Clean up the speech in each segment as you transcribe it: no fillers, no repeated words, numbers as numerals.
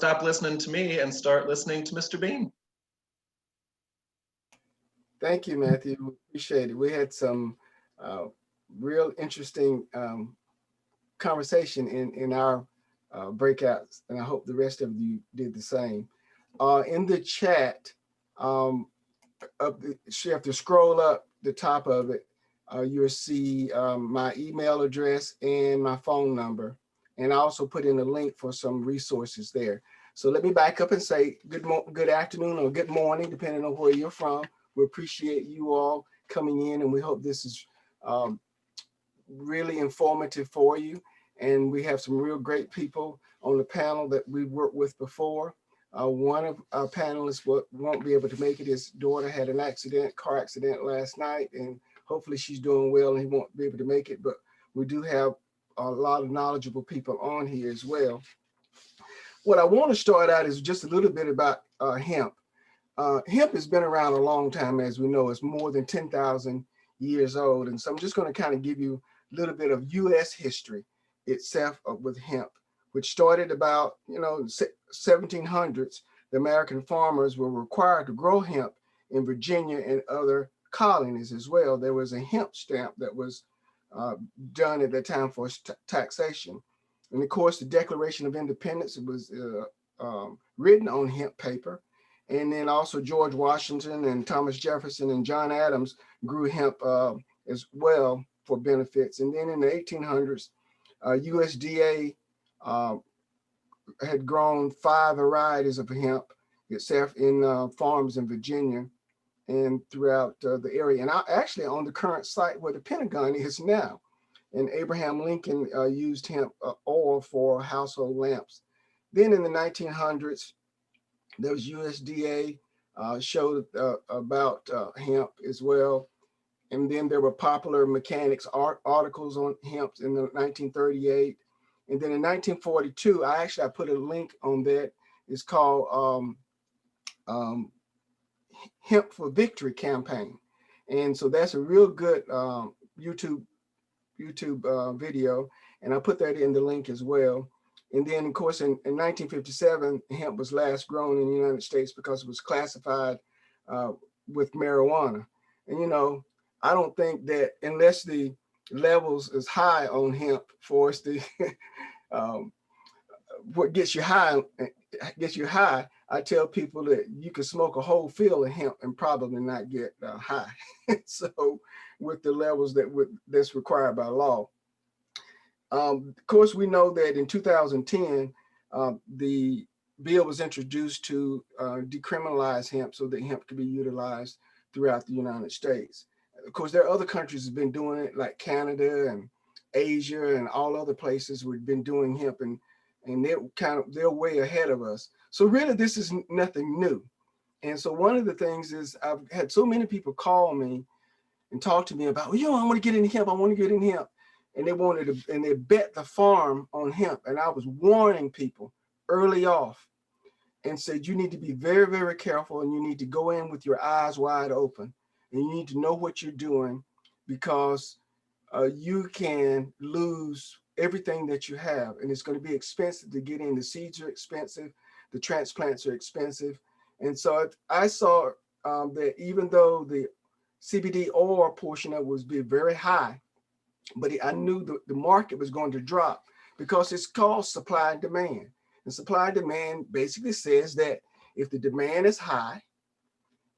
stop listening to me and start listening to Mr. Bean. Thank you, Matthew. We appreciate it. We had some uh, real interesting conversation in our breakouts, and I hope the rest of you did the same. In the chat, um, you have to scroll up the top of it. You'll see my email address and my phone number, and I also put in a link for some resources there. So let me back up and say good afternoon or good morning, depending on where you're from. We appreciate you all coming in, and we hope this is um, really informative for you. And we have some real great people on the panel that we've worked with before. One of our panelists won't be able to make it. His daughter had an car accident last night, and hopefully she's doing well and he won't be able to make it. But we do have a lot of knowledgeable people on here as well. What I want to start out is just a little bit about hemp. Hemp has been around a long time, as we know. It's more than 10,000 years old. And so I'm just going to kind of give you a little bit of U.S. history itself with hemp, which started about, 1700s. The American farmers were required to grow hemp in Virginia and other colonies as well. There was a hemp stamp that was uh, done at that time for taxation. And of course, the Declaration of Independence was written on hemp paper. And then also George Washington and Thomas Jefferson and John Adams grew hemp as well for benefits. And then in the 1800s, USDA uh, had grown 5 varieties of hemp itself in farms in Virginia and throughout the area. And I actually on the current site where the Pentagon is now. And Abraham Lincoln used hemp oil for household lamps. Then in the 1900s, there was USDA showed about hemp as well. And then there were popular mechanics articles on hemp in the 1938. And then in 1942, I put a link on that. It's called um, Hemp for Victory campaign. And so that's a real good YouTube video. And I put that in the link as well. And then, of course, in 1957, hemp was last grown in the United States because it was classified uh, with marijuana. And, I don't think that unless the levels is high on hemp for us to, um, what gets you high, I tell people that you can smoke a whole field of hemp and probably not get high. So with the levels that's required by law. Of course, we know that in 2010, the bill was introduced to decriminalize hemp so that hemp could be utilized throughout the United States. Of course, there are other countries that have been doing it, like Canada and Asia and all other places who've been doing hemp, and they're way ahead of us. So really, this is nothing new. And so one of the things is I've had so many people call me and talk to me about, well, I want to get into hemp. I want to get in hemp. And they bet the farm on hemp. And I was warning people early off and said, you need to be very, very careful, and you need to go in with your eyes wide open, and you need to know what you're doing, because you can lose everything that you have. And it's going to be expensive to get in. The seeds are expensive. The transplants are expensive. And so I saw that even though the CBD oil portion of it was be very high, but I knew the market was going to drop because it's called supply and demand. And supply and demand basically says that if the demand is high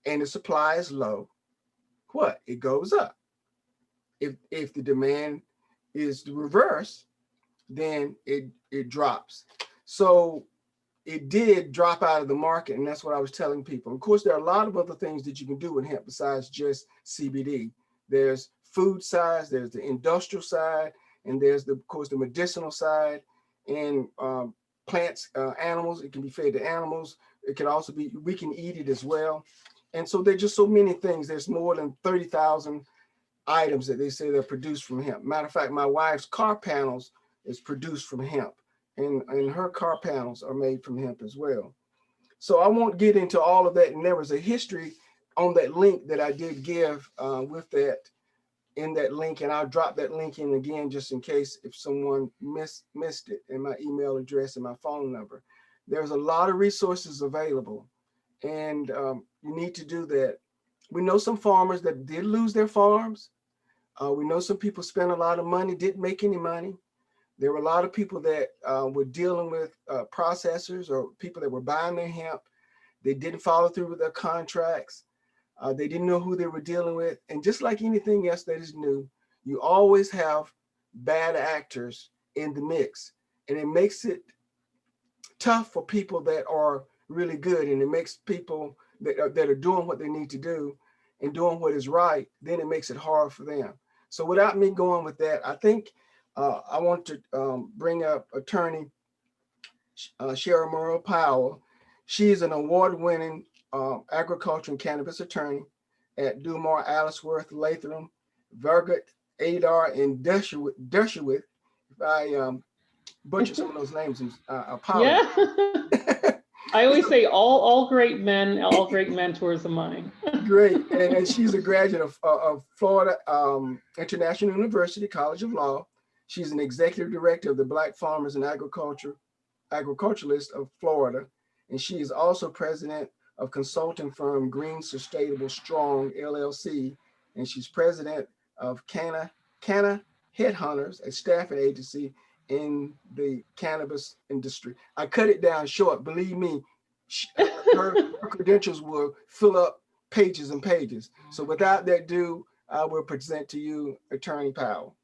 and the supply is low, it goes up. If the demand is the reverse, then it drops. So it did drop out of the market, and that's what I was telling people. Of course, there are a lot of other things that you can do with hemp besides just CBD. There's food side, there's the industrial side, and there's of course the medicinal side. And plants, animals, it can be fed to animals. It can also be, we can eat it as well. And so there's just so many things. There's more than 30,000 items that they say they're produced from hemp. Matter of fact, my wife's car panels is produced from hemp, and her car panels are made from hemp as well. So I won't get into all of that. And there was a history on that link that I did give with that in that link, and I'll drop that link in again just in case if someone missed it, and my email address and my phone number. There's a lot of resources available, and you need to do that. We know some farmers that did lose their farms. We know some people spent a lot of money, didn't make any money. There were a lot of people that were dealing with processors or people that were buying their hemp. They didn't follow through with their contracts. They didn't know who they were dealing with. And just like anything else that is new, you always have bad actors in the mix. And it makes it tough for people that are really good. And it makes people that are doing what they need to do and doing what is right, then it makes it hard for them. So without me going with that, I think I want to bring up attorney Cheryl Morrow Powell. She is an award-winning agriculture and cannabis attorney at Dumar, Allsworth, Latham, Vergut, Adar, and Dershowitz. If I butcher some of those names, and apologize. Yeah. I always say all great mentors of mine. Great, and she's a graduate of Florida International University College of Law. She's an executive director of the Black Farmers and Agriculturalists of Florida, and she is also president of consulting firm Green Sustainable Strong LLC, and she's president of Canna Headhunters, a staffing agency in the cannabis industry. I cut it down short. Believe me, her credentials will fill up pages and pages. So without that ado, I will present to you Attorney Powell.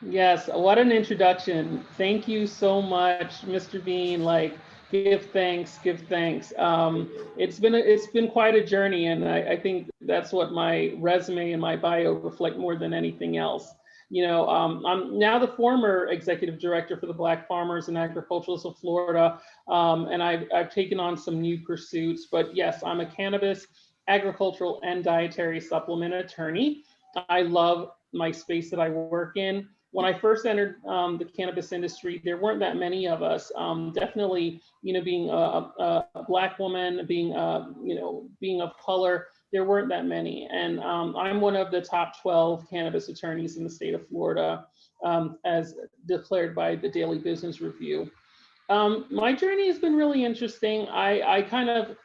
Yes, what an introduction. Thank you so much, Mr. Bean. Like, give thanks, give thanks. It's been quite a journey, and I think that's what my resume and my bio reflect more than anything else. You know, I'm now the former executive director for the Black Farmers and Agriculturalists of Florida, and I've taken on some new pursuits. But yes, I'm a cannabis, agricultural, and dietary supplement attorney. I love my space that I work in. When I first entered the cannabis industry, there weren't that many of us. Definitely, you know, being a Black woman, being of color, there weren't that many. And I'm one of the top 12 cannabis attorneys in the state of Florida, as declared by the Daily Business Review. My journey has been really interesting. I kind of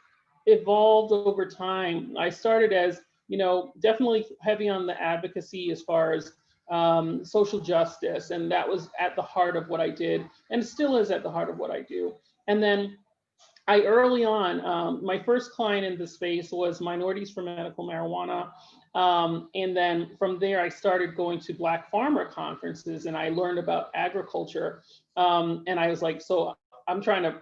evolved over time. I started as, you know, definitely heavy on the advocacy as far as social justice, and that was at the heart of what I did, and still is at the heart of what I do. And then I early on, my first client in the space was Minorities for Medical Marijuana. And then from there, I started going to Black farmer conferences, and I learned about agriculture. And I was like, so I'm trying to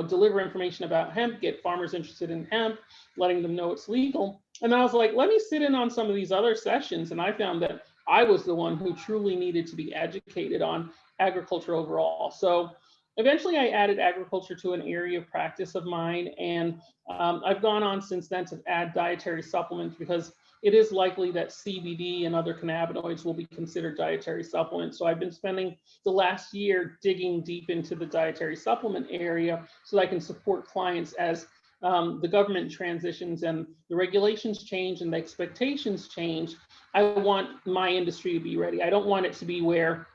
deliver information about hemp, get farmers interested in hemp, letting them know it's legal. And I was like, let me sit in on some of these other sessions. And I found that I was the one who truly needed to be educated on agriculture overall. So eventually I added agriculture to an area of practice of mine. And I've gone on since then to add dietary supplements, because it is likely that CBD and other cannabinoids will be considered dietary supplements. So I've been spending the last year digging deep into the dietary supplement area so that I can support clients as the government transitions and the regulations change and the expectations change. I want my industry to be ready. I don't want it to be where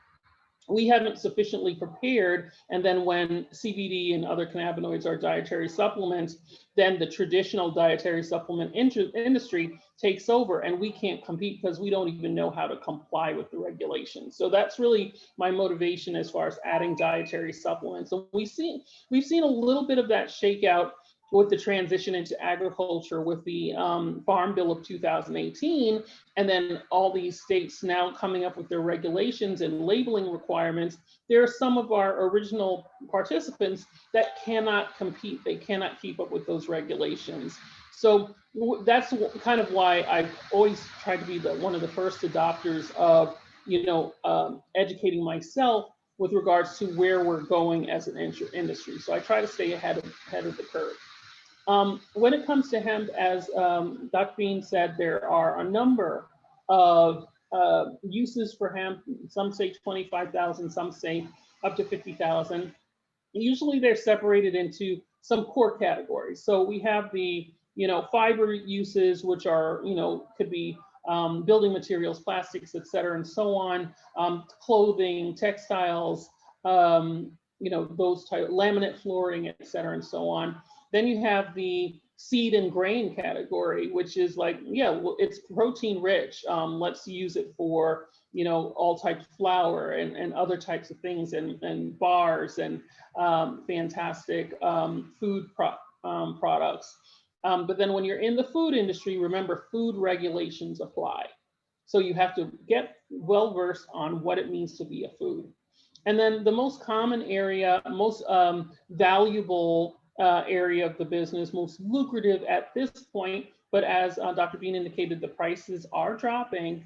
we haven't sufficiently prepared, and then when CBD and other cannabinoids are dietary supplements, then the traditional dietary supplement industry takes over, and we can't compete because we don't even know how to comply with the regulations. So that's really my motivation as far as adding dietary supplements. So we've seen a little bit of that shakeout with the transition into agriculture with the Farm Bill of 2018, and then all these states now coming up with their regulations and labeling requirements. There are some of our original participants that cannot compete. They cannot keep up with those regulations. So that's kind of why I've always tried to be one of the first adopters of, educating myself with regards to where we're going as an industry. So I try to stay ahead of the curve. When it comes to hemp, as Dr. Bean said, there are a number of uses for hemp. Some say 25,000, some say up to 50,000. Usually they're separated into some core categories. So we have the, fiber uses, which are, could be building materials, plastics, et cetera, and so on, clothing, textiles, those type laminate flooring, et cetera, and so on. Then you have the seed and grain category, which is like, yeah, well, it's protein rich. Let's use it for, all types of flour and other types of things, and bars and fantastic food products. But then when you're in the food industry, remember, food regulations apply. So you have to get well versed on what it means to be a food. And then the most common area, most valuable area of the business, most lucrative at this point, but as Dr. Bean indicated, the prices are dropping,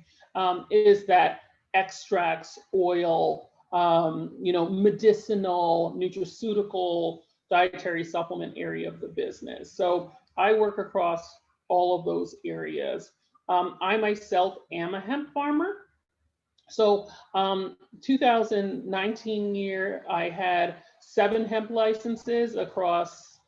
is that extracts, oil, medicinal, nutraceutical, dietary supplement area of the business. So I work across all of those areas. I myself am a hemp farmer. So 2019 year, I had 7 hemp licenses across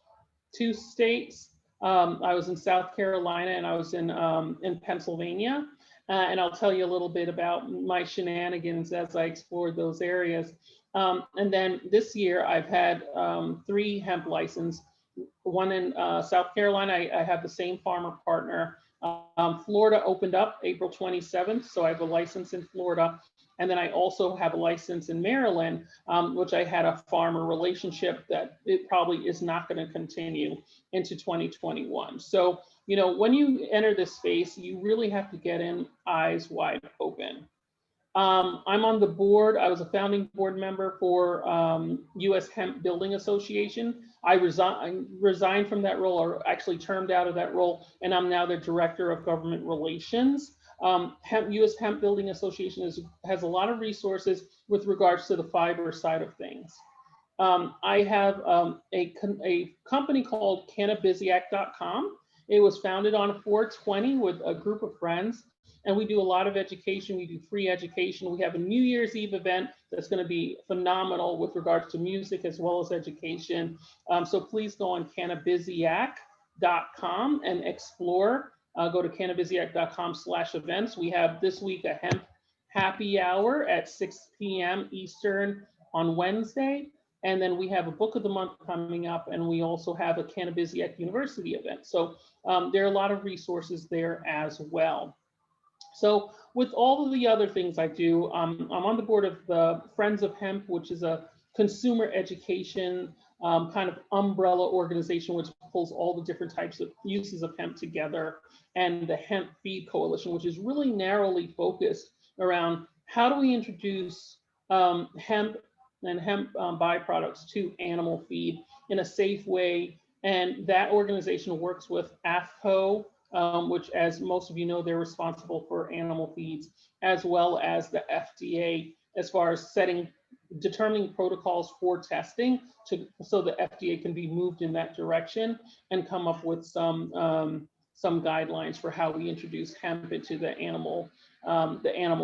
2 states. I was in South Carolina and I was in Pennsylvania. And I'll tell you a little bit about my shenanigans as I explored those areas. And then this year I've had 3 hemp licenses. One in South Carolina, I have the same farmer partner. Florida opened up April 27th, so I have a license in Florida. And then I also have a license in Maryland, which I had a farmer relationship that it probably is not going to continue into 2021. So, when you enter this space, you really have to get in eyes wide open. I'm on the board. I was a founding board member for U.S. Hemp Building Association. I resigned from that role, or actually termed out of that role, and I'm now the Director of Government Relations. U.S. Hemp Building Association has a lot of resources with regards to the fiber side of things. I have a company called Cannabiziac.com. It was founded on 420 with a group of friends. And we do a lot of education. We do free education. We have a New Year's Eve event that's going to be phenomenal with regards to music as well as education. So please go on Cannabiziac.com and explore. Go to Cannabiziac.com/events. We have this week a hemp happy hour at 6 p.m. Eastern on Wednesday. And then we have a book of the month coming up, and we also have a Cannabiziac University event. So there are a lot of resources there as well. So with all of the other things I do, I'm on the board of the Friends of Hemp, which is a consumer education kind of umbrella organization, which pulls all the different types of uses of hemp together, and the Hemp Feed Coalition, which is really narrowly focused around how do we introduce hemp and hemp byproducts to animal feed in a safe way. And that organization works with AFCO, which, as most of you know, they're responsible for animal feeds, as well as the FDA, as far as determining protocols for testing, so the FDA can be moved in that direction and come up with some guidelines for how we introduce hemp into the animal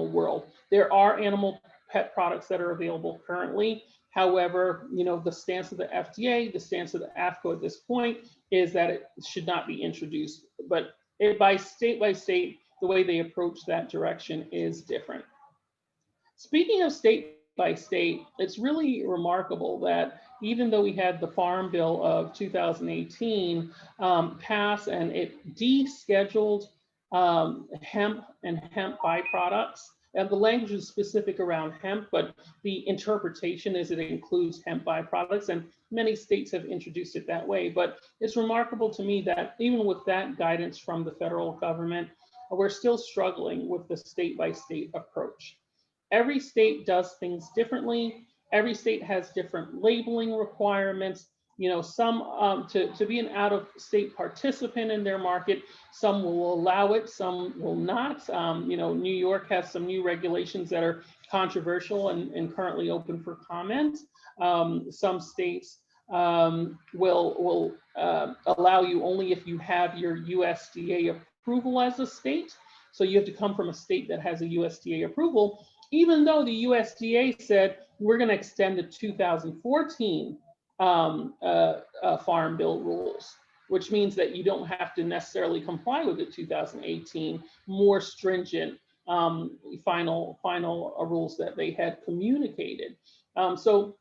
world. There are animal pet products that are available currently. However, the stance of the FDA, the stance of the AFCO at this point is that it should not be introduced. But by state, the way they approach that direction is different. Speaking of state by state, it's really remarkable that even though we had the Farm Bill of 2018 pass, and it descheduled hemp and hemp byproducts, and the language is specific around hemp, but the interpretation is it includes hemp byproducts, and many states have introduced it that way. But it's remarkable to me that even with that guidance from the federal government, we're still struggling with the state by state approach. Every state does things differently. Every state has different labeling requirements. Some to be an out-of-state participant in their market, some will allow it, some will not. New York has some new regulations that are controversial and currently open for comment. Some states will allow you only if you have your USDA approval as a state. So you have to come from a state that has a USDA approval, even though the USDA said we're going to extend the 2014 Farm Bill rules, which means that you don't have to necessarily comply with the 2018 more stringent final rules that they had communicated. So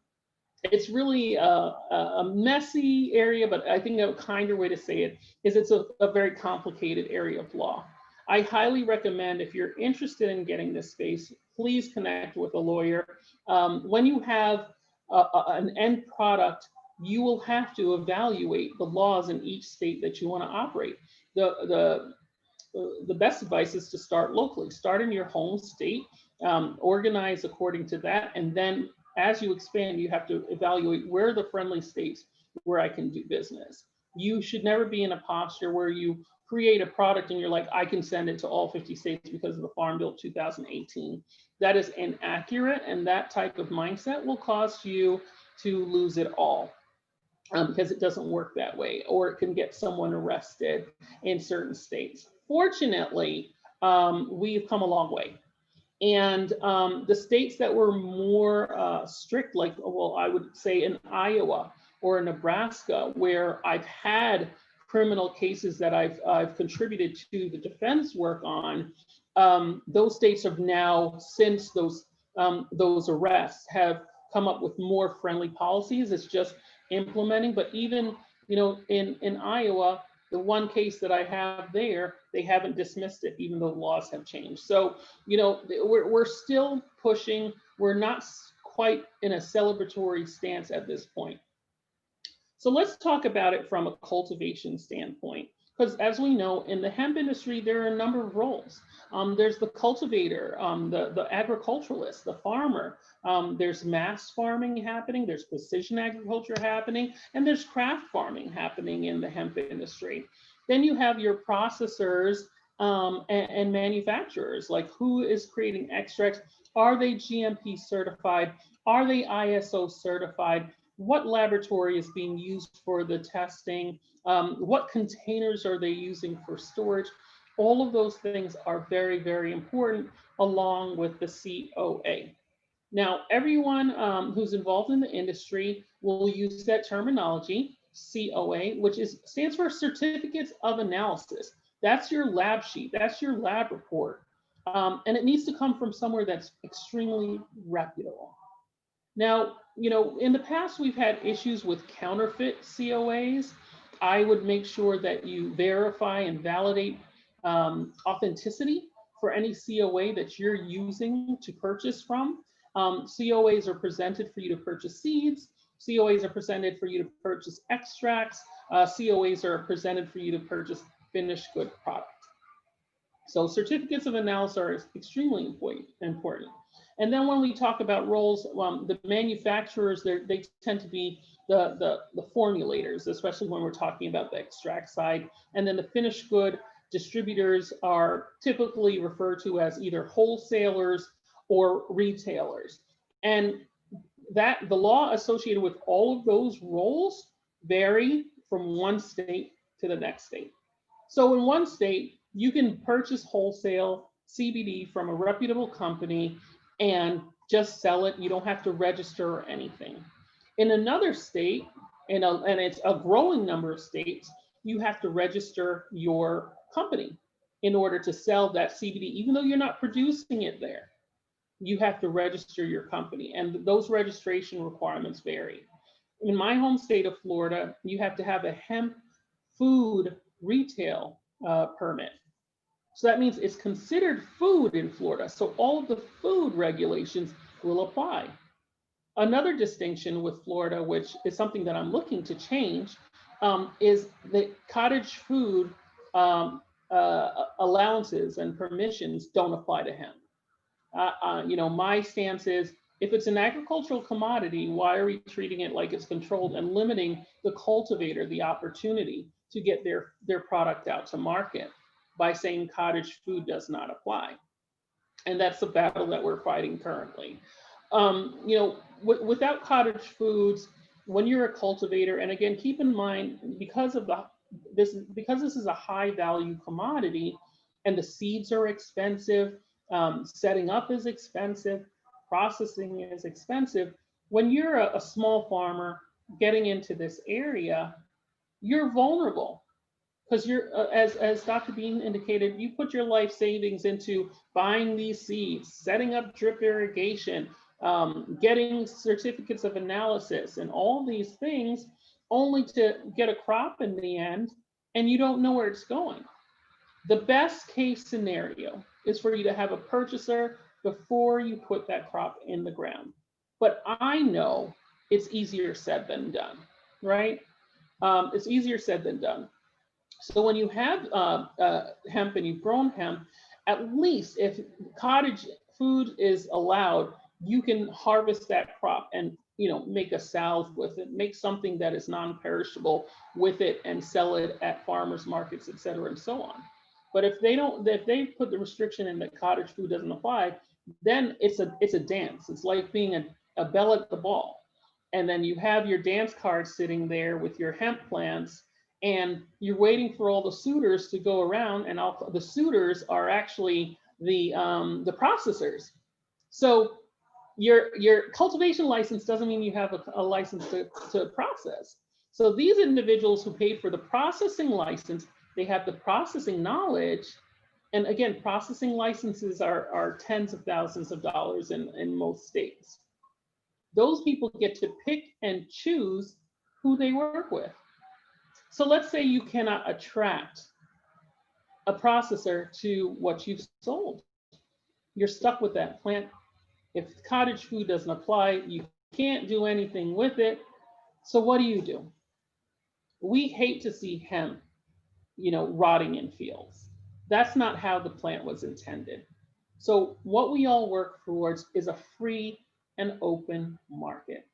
it's really a messy area, but I think a kinder way to say it is it's a very complicated area of law. I highly recommend, if you're interested in getting this space, please connect with a lawyer. When you have an end product, you will have to evaluate the laws in each state that you want to operate. The best advice is to start locally. Start in your home state, organize according to that, and then as you expand, you have to evaluate where are the friendly states where I can do business. You should never be in a posture where you create a product and you're like, I can send it to all 50 states because of the Farm Bill 2018. That is inaccurate, and that type of mindset will cause you to lose it all. Because it doesn't work that way, or it can get someone arrested in certain states. Fortunately, we've come a long way. And the states that were more strict, like, well, I would say in Iowa or Nebraska, where I've had criminal cases that I've contributed to the defense work on, those states have now, since those arrests, have come up with more friendly policies. It's just implementing. But even, in Iowa, the one case that I have there, they haven't dismissed it, even though laws have changed. So, we're still pushing. We're not quite in a celebratory stance at this point. So let's talk about it from a cultivation standpoint. Because as we know, in the hemp industry, there are a number of roles. There's the cultivator, the agriculturalist, the farmer. There's mass farming happening, there's precision agriculture happening, and there's craft farming happening in the hemp industry. Then you have your processors and manufacturers, like who is creating extracts? Are they GMP certified? Are they ISO certified? What laboratory is being used for the testing? What containers are they using for storage? All of those things are very, very important, along with the COA. Now, everyone who's involved in the industry will use that terminology, COA, which stands for Certificates of Analysis. That's your lab sheet, that's your lab report. And it needs to come from somewhere that's extremely reputable. Now, in the past, we've had issues with counterfeit COAs. I would make sure that you verify and validate authenticity for any COA that you're using to purchase from. COAs are presented for you to purchase seeds. COAs are presented for you to purchase extracts. COAs are presented for you to purchase finished good product. So certificates of analysis are extremely important. And then when we talk about roles, the manufacturers, they tend to be the formulators, especially when we're talking about the extract side. And then the finished good distributors are typically referred to as either wholesalers or retailers. And that the law associated with all of those roles vary from one state to the next state. So in one state, you can purchase wholesale CBD from a reputable company and just sell it. You don't have to register or anything. In another state, and it's a growing number of states, you have to register your company in order to sell that CBD, even though you're not producing it there. You have to register your company, and those registration requirements vary. In my home state of Florida, you have to have a hemp food retail permit. So that means it's considered food in Florida. So all of the food regulations will apply. Another distinction with Florida, which is something that I'm looking to change, is that cottage food allowances and permissions don't apply to hemp. My stance is, if it's an agricultural commodity, why are we treating it like it's controlled and limiting the cultivator the opportunity to get their product out to market by saying cottage food does not apply? And that's the battle that we're fighting currently. Without cottage foods, when you're a cultivator, and again, keep in mind, because this is a high value commodity and the seeds are expensive, setting up is expensive, processing is expensive. When you're a small farmer getting into this area, you're vulnerable because you're, as Dr. Bean indicated, you put your life savings into buying these seeds, setting up drip irrigation, getting certificates of analysis and all these things, only to get a crop in the end and you don't know where it's going. The best case scenario is for you to have a purchaser before you put that crop in the ground. But I know it's easier said than done, right? It's easier said than done. So when you have hemp and you've grown hemp, at least if cottage food is allowed, you can harvest that crop and make a salve with it, make something that is non-perishable with it and sell it at farmers markets, et cetera, and so on. But if they put the restriction in that cottage food doesn't apply, then it's a dance. It's like being a belle at the ball. And then you have your dance card sitting there with your hemp plants, and you're waiting for all the suitors to go around, and the suitors are actually the processors. So your cultivation license doesn't mean you have a license to process. So these individuals who paid for the processing license, they have the processing knowledge. And again, processing licenses are tens of thousands of dollars in most states. Those people get to pick and choose who they work with. So let's say you cannot attract a processor to what you've sold. You're stuck with that plant. If cottage food doesn't apply, you can't do anything with it. So what do? We hate to see hemp, rotting in fields. That's not how the plant was intended. So what we all work towards is a free and open market.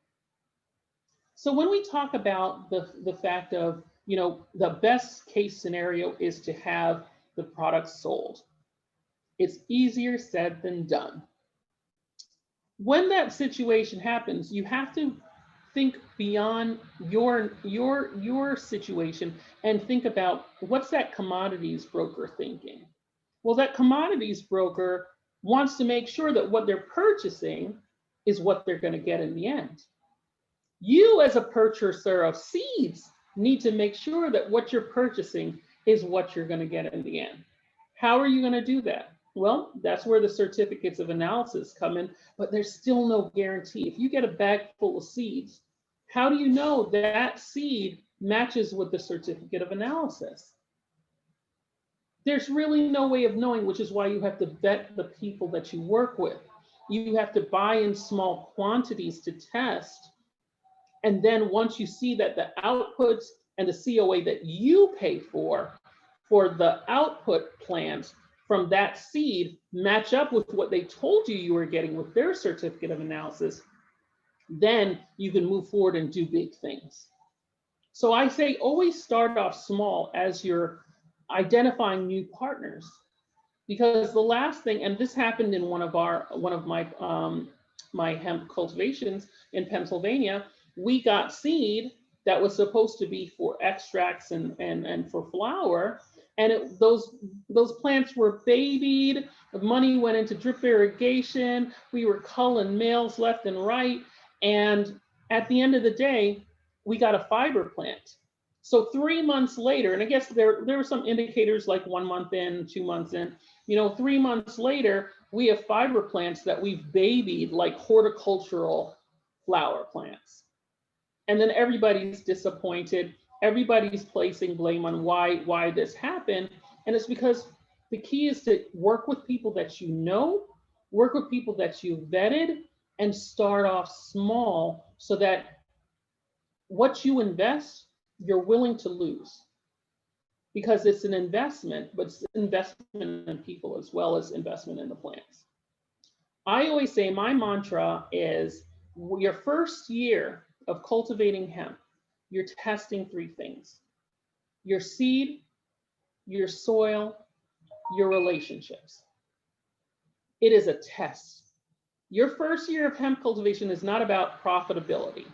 So when we talk about the fact of, the best case scenario is to have the product sold. It's easier said than done. When that situation happens, you have to think beyond your situation and think about, what's that commodities broker thinking? Well, that commodities broker wants to make sure that what they're purchasing is what they're going to get in the end. You, as a purchaser of seeds, need to make sure that what you're purchasing is what you're going to get in the end. How are you going to do that? Well, that's where the certificates of analysis come in, but there's still no guarantee. If you get a bag full of seeds, how do you know that seed matches with the certificate of analysis? There's really no way of knowing, which is why you have to vet the people that you work with. You have to buy in small quantities to test. And then once you see that the outputs and the COA that you pay for the output plants from that seed match up with what they told you were getting with their certificate of analysis, then you can move forward and do big things. So I say always start off small as you're identifying new partners, because the last thing, and this happened in one of my hemp cultivations in Pennsylvania, we got seed that was supposed to be for extracts and for flour, and those plants were babied. The money went into drip irrigation. We were culling males left and right, and at the end of the day, we got a fiber plant. So 3 months later, and I guess there were some indicators like 1 month in, 2 months in, 3 months later, we have fiber plants that we've babied like horticultural flower plants. And then everybody's disappointed. Everybody's placing blame on why this happened. And it's because the key is to work with people that you know, work with people that you've vetted, and start off small so that what you invest, you're willing to lose. Because it's an investment, but it's investment in people as well as investment in the plants. I always say my mantra is, your first year of cultivating hemp, you're testing 3 things: your seed, your soil, your relationships. It is a test. Your first year of hemp cultivation is not about profitability.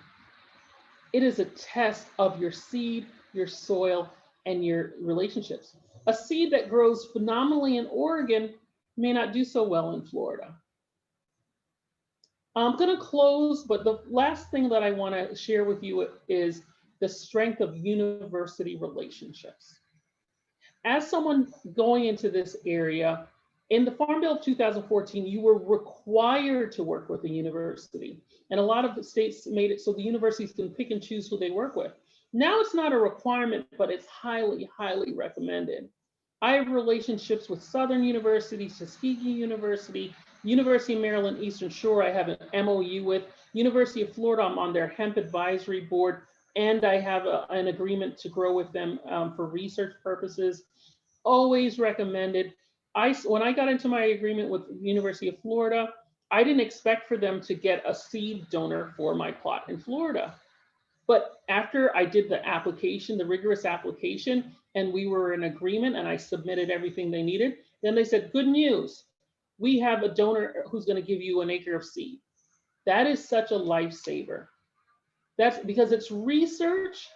It is a test of your seed, your soil, and your relationships. A seed that grows phenomenally in Oregon may not do so well in Florida. I'm going to close, but the last thing that I want to share with you is the strength of university relationships. As someone going into this area, In the Farm Bill of 2014, you were required to work with a university. And a lot of the states made it so the universities can pick and choose who they work with. Now it's not a requirement, but it's highly, highly recommended. I have relationships with Southern University, Tuskegee University, University of Maryland, Eastern Shore, I have an MOU with. University of Florida, I'm on their hemp advisory board, and I have an agreement to grow with them for research purposes. Always recommended. When I got into my agreement with University of Florida, I didn't expect for them to get a seed donor for my plot in Florida. But after I did the application, the rigorous application, and we were in agreement and I submitted everything they needed, then they said, good news, we have a donor who's going to give you an acre of seed. That is such a lifesaver. That's because it's research,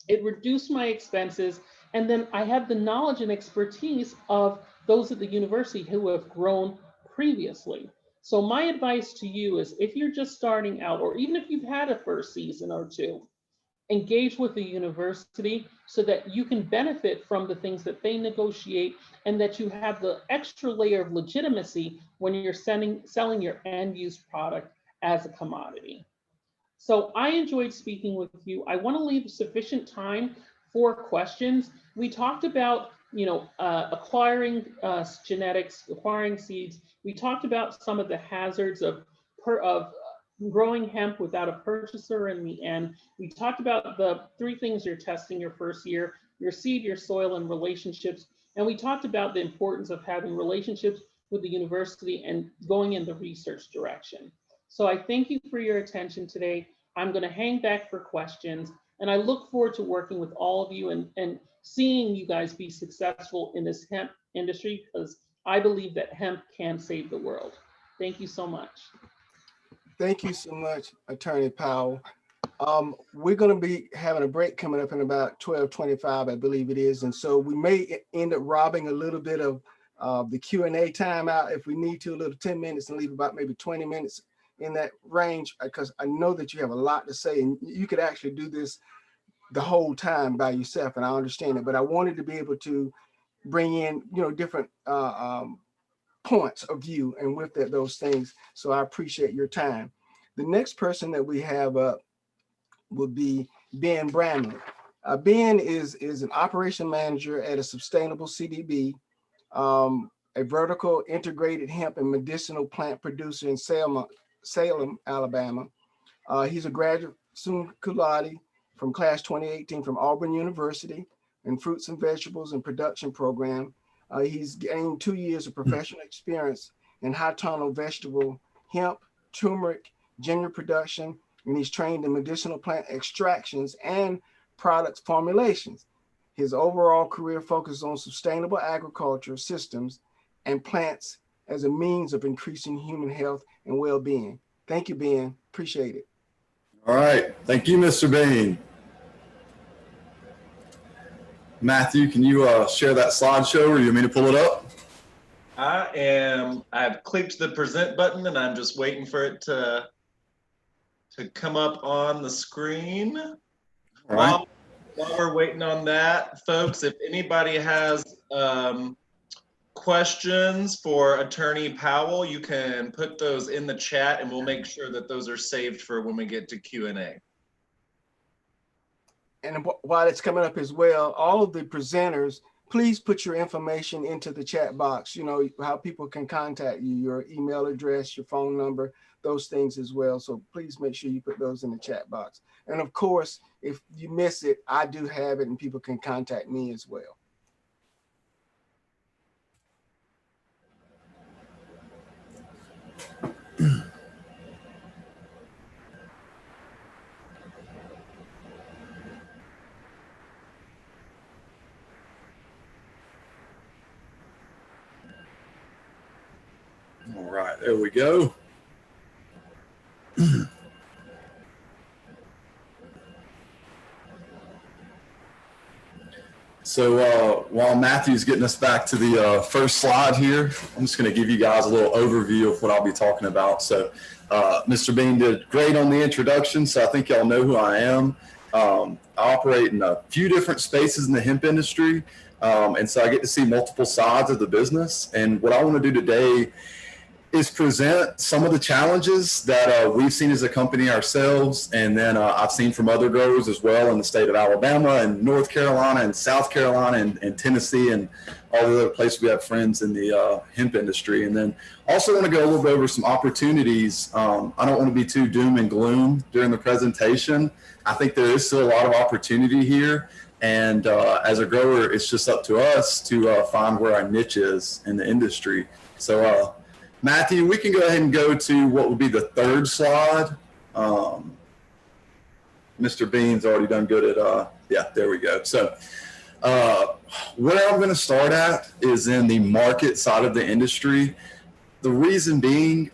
it reduced my expenses, and then I have the knowledge and expertise of those at the university who have grown previously. So my advice to you is if you're just starting out, or even if you've had a first season or two, engage with the university so that you can benefit from the things that they negotiate and that you have the extra layer of legitimacy when you're selling your end use product as a commodity. So I enjoyed speaking with you. I want to leave sufficient time for questions. We talked about, acquiring genetics, acquiring seeds. We talked about some of the hazards of growing hemp without a purchaser in the end. We talked about the 3 things you're testing your first year: your seed, your soil, and relationships. And we talked about the importance of having relationships with the university and going in the research direction. So I thank you for your attention today. I'm going to hang back for questions, and I look forward to working with all of you and seeing you guys be successful in this hemp industry, because I believe that hemp can save the world. Thank you so much. Thank you so much, Attorney Powell. We're going to be having a break coming up in about 12:25, I believe it is. And so we may end up robbing a little bit of the Q&A time out if we need to, a little 10 minutes, and leave about maybe 20 minutes in that range, because I know that you have a lot to say and you could actually do this the whole time by yourself, and I understand it, but I wanted to be able to bring in, different points of view and with those things. So I appreciate your time. The next person that we have up will be Ben Bramlett. Ben is an operation manager at a sustainable CDB, a vertical integrated hemp and medicinal plant producer in Salem, Alabama. He's a graduate summa cum laude from class 2018 from Auburn University in fruits and vegetables and production program. He's gained 2 years of professional experience in high tunnel vegetable, hemp, turmeric, ginger production, and he's trained in medicinal plant extractions and products formulations. His overall career focuses on sustainable agriculture systems and plants as a means of increasing human health and well-being. Thank you, Ben. Appreciate it. All right. Thank you, Mr. Bean. Matthew, can you share that slideshow, or you want me to pull it up? I've clicked the present button and I'm just waiting for it to come up on the screen. All right. While we're waiting on that, folks, if anybody has questions for Attorney Powell, you can put those in the chat and we'll make sure that those are saved for when we get to Q&A. And while it's coming up as well, all of the presenters, please put your information into the chat box, how people can contact you, your email address, your phone number, those things as well. So please make sure you put those in the chat box. And of course, if you miss it, I do have it and people can contact me as well. All right, there we go. So while Matthew's getting us back to the first slide here, I'm just going to give you guys a little overview of what I'll be talking about. So Mr. Bean did great on the introduction, so I think y'all know who I am. I operate in a few different spaces in the hemp industry. And so I get to see multiple sides of the business. And what I want to do today is present some of the challenges that we've seen as a company ourselves, and then I've seen from other growers as well in the state of Alabama and North Carolina and South Carolina and Tennessee and all the other places we have friends in the hemp industry. And then also want to go a little bit over some opportunities. I don't want to be too doom and gloom during the presentation. I think there is still a lot of opportunity here. And as a grower, it's just up to us to find where our niche is in the industry. So Matthew, we can go ahead and go to what would be the third slide. Mr. Bean's already done good at, yeah, there we go. So where I'm going to start at is in the market side of the industry. The reason being,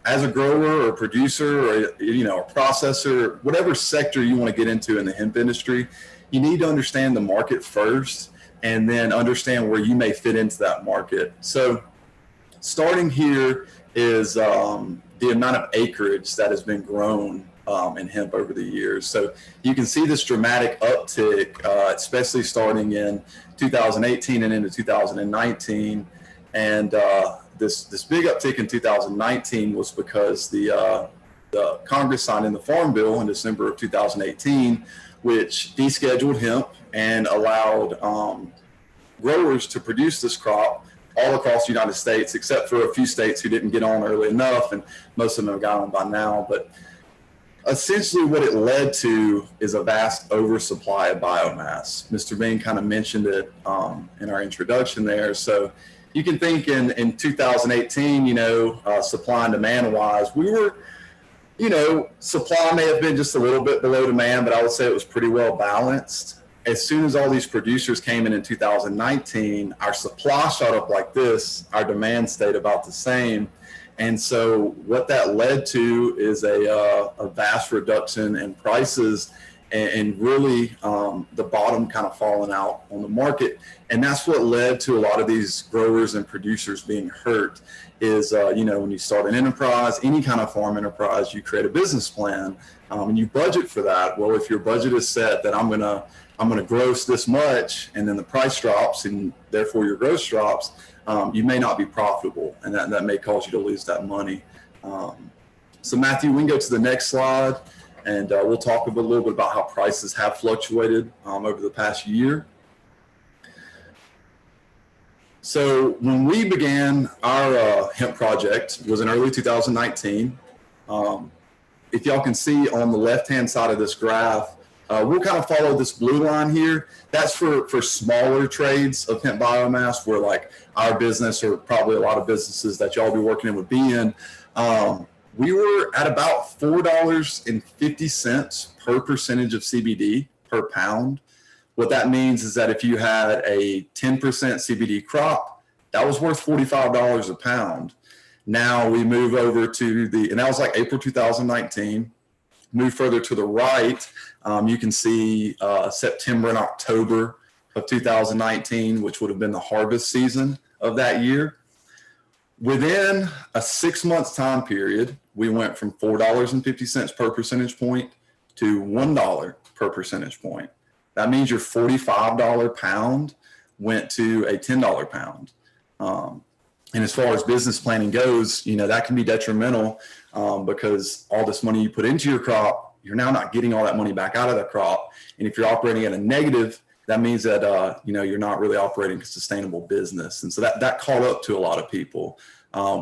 as a grower or a producer or a processor, whatever sector you want to get into in the hemp industry, you need to understand the market first and then understand where you may fit into that market. So starting here is the amount of acreage that has been grown in hemp over the years. So you can see this dramatic uptick, especially starting in 2018 and into 2019. And this big uptick in 2019 was because the Congress signed in the Farm Bill in December of 2018, which descheduled hemp and allowed growers to produce this crop all across the United States, except for a few states who didn't get on early enough, and most of them have got on by now. But essentially what it led to is a vast oversupply of biomass. Mr. Bean kind of mentioned it in our introduction there. So you can think in 2018, supply and demand wise, we were, supply may have been just a little bit below demand, but I would say it was pretty well balanced. As soon as all these producers came in 2019, our supply shot up like this, our demand stayed about the same. And so what that led to is a vast reduction in prices and really the bottom kind of falling out on the market. And that's what led to a lot of these growers and producers being hurt is, when you start an enterprise, any kind of farm enterprise, you create a business plan and you budget for that. Well, if your budget is set that I'm going to gross this much, and then the price drops and therefore your gross drops, you may not be profitable, and that may cause you to lose that money. So Matthew, we can go to the next slide, and we'll talk a little bit about how prices have fluctuated over the past year. So when we began our hemp project was in early 2019. If y'all can see on the left-hand side of this graph, we'll kind of follow this blue line here. That's for smaller trades of hemp biomass, where like our business or probably a lot of businesses that y'all be working in would be in. We were at about $4.50 per percentage of CBD per pound. What that means is that if you had a 10% CBD crop, that was worth $45 a pound. Now we move over to and that was like April 2019. Move further to the right, you can see September and October of 2019, which would have been the harvest season of that year. Within a 6 month time period, we went from $4.50 per percentage point to $1 per percentage point. That means your $45 pound went to a $10 pound. And as far as business planning goes, that can be detrimental because all this money you put into your crop, you're now not getting all that money back out of the crop. And if you're operating at a negative, that means that, you're not really operating a sustainable business. And so that caught up to a lot of people.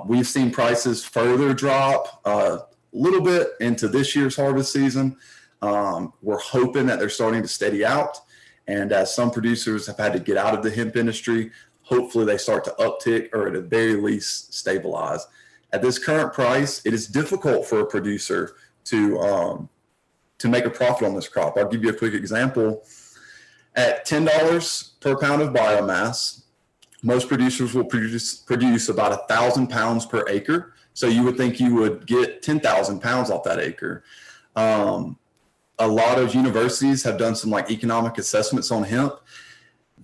We've seen prices further drop a little bit into this year's harvest season. We're hoping that they're starting to steady out. And as some producers have had to get out of the hemp industry, hopefully they start to uptick or at the very least stabilize. At this current price, it is difficult for a producer to make a profit on this crop. I'll give you a quick example. At $10 per pound of biomass, most producers will produce about 1,000 pounds per acre. So you would think you would get 10,000 pounds off that acre. A lot of universities have done some economic assessments on hemp.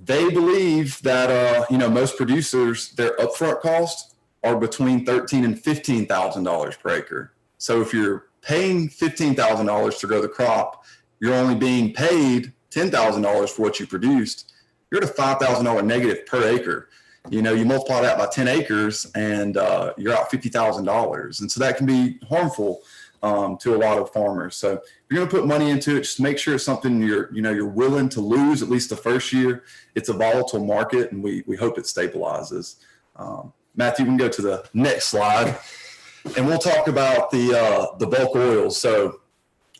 They believe that, most producers, their upfront costs are between $13,000 and $15,000 per acre. So if you're paying $15,000 to grow the crop, you're only being paid $10,000 for what you produced, you're at a $5,000 negative per acre. You multiply that by 10 acres and you're out $50,000. And so that can be harmful to a lot of farmers. So if you're going to put money into it, just make sure it's something you're willing to lose at least the first year. It's a volatile market, and we hope it stabilizes. Matthew, we can go to the next slide, and we'll talk about the bulk oils. So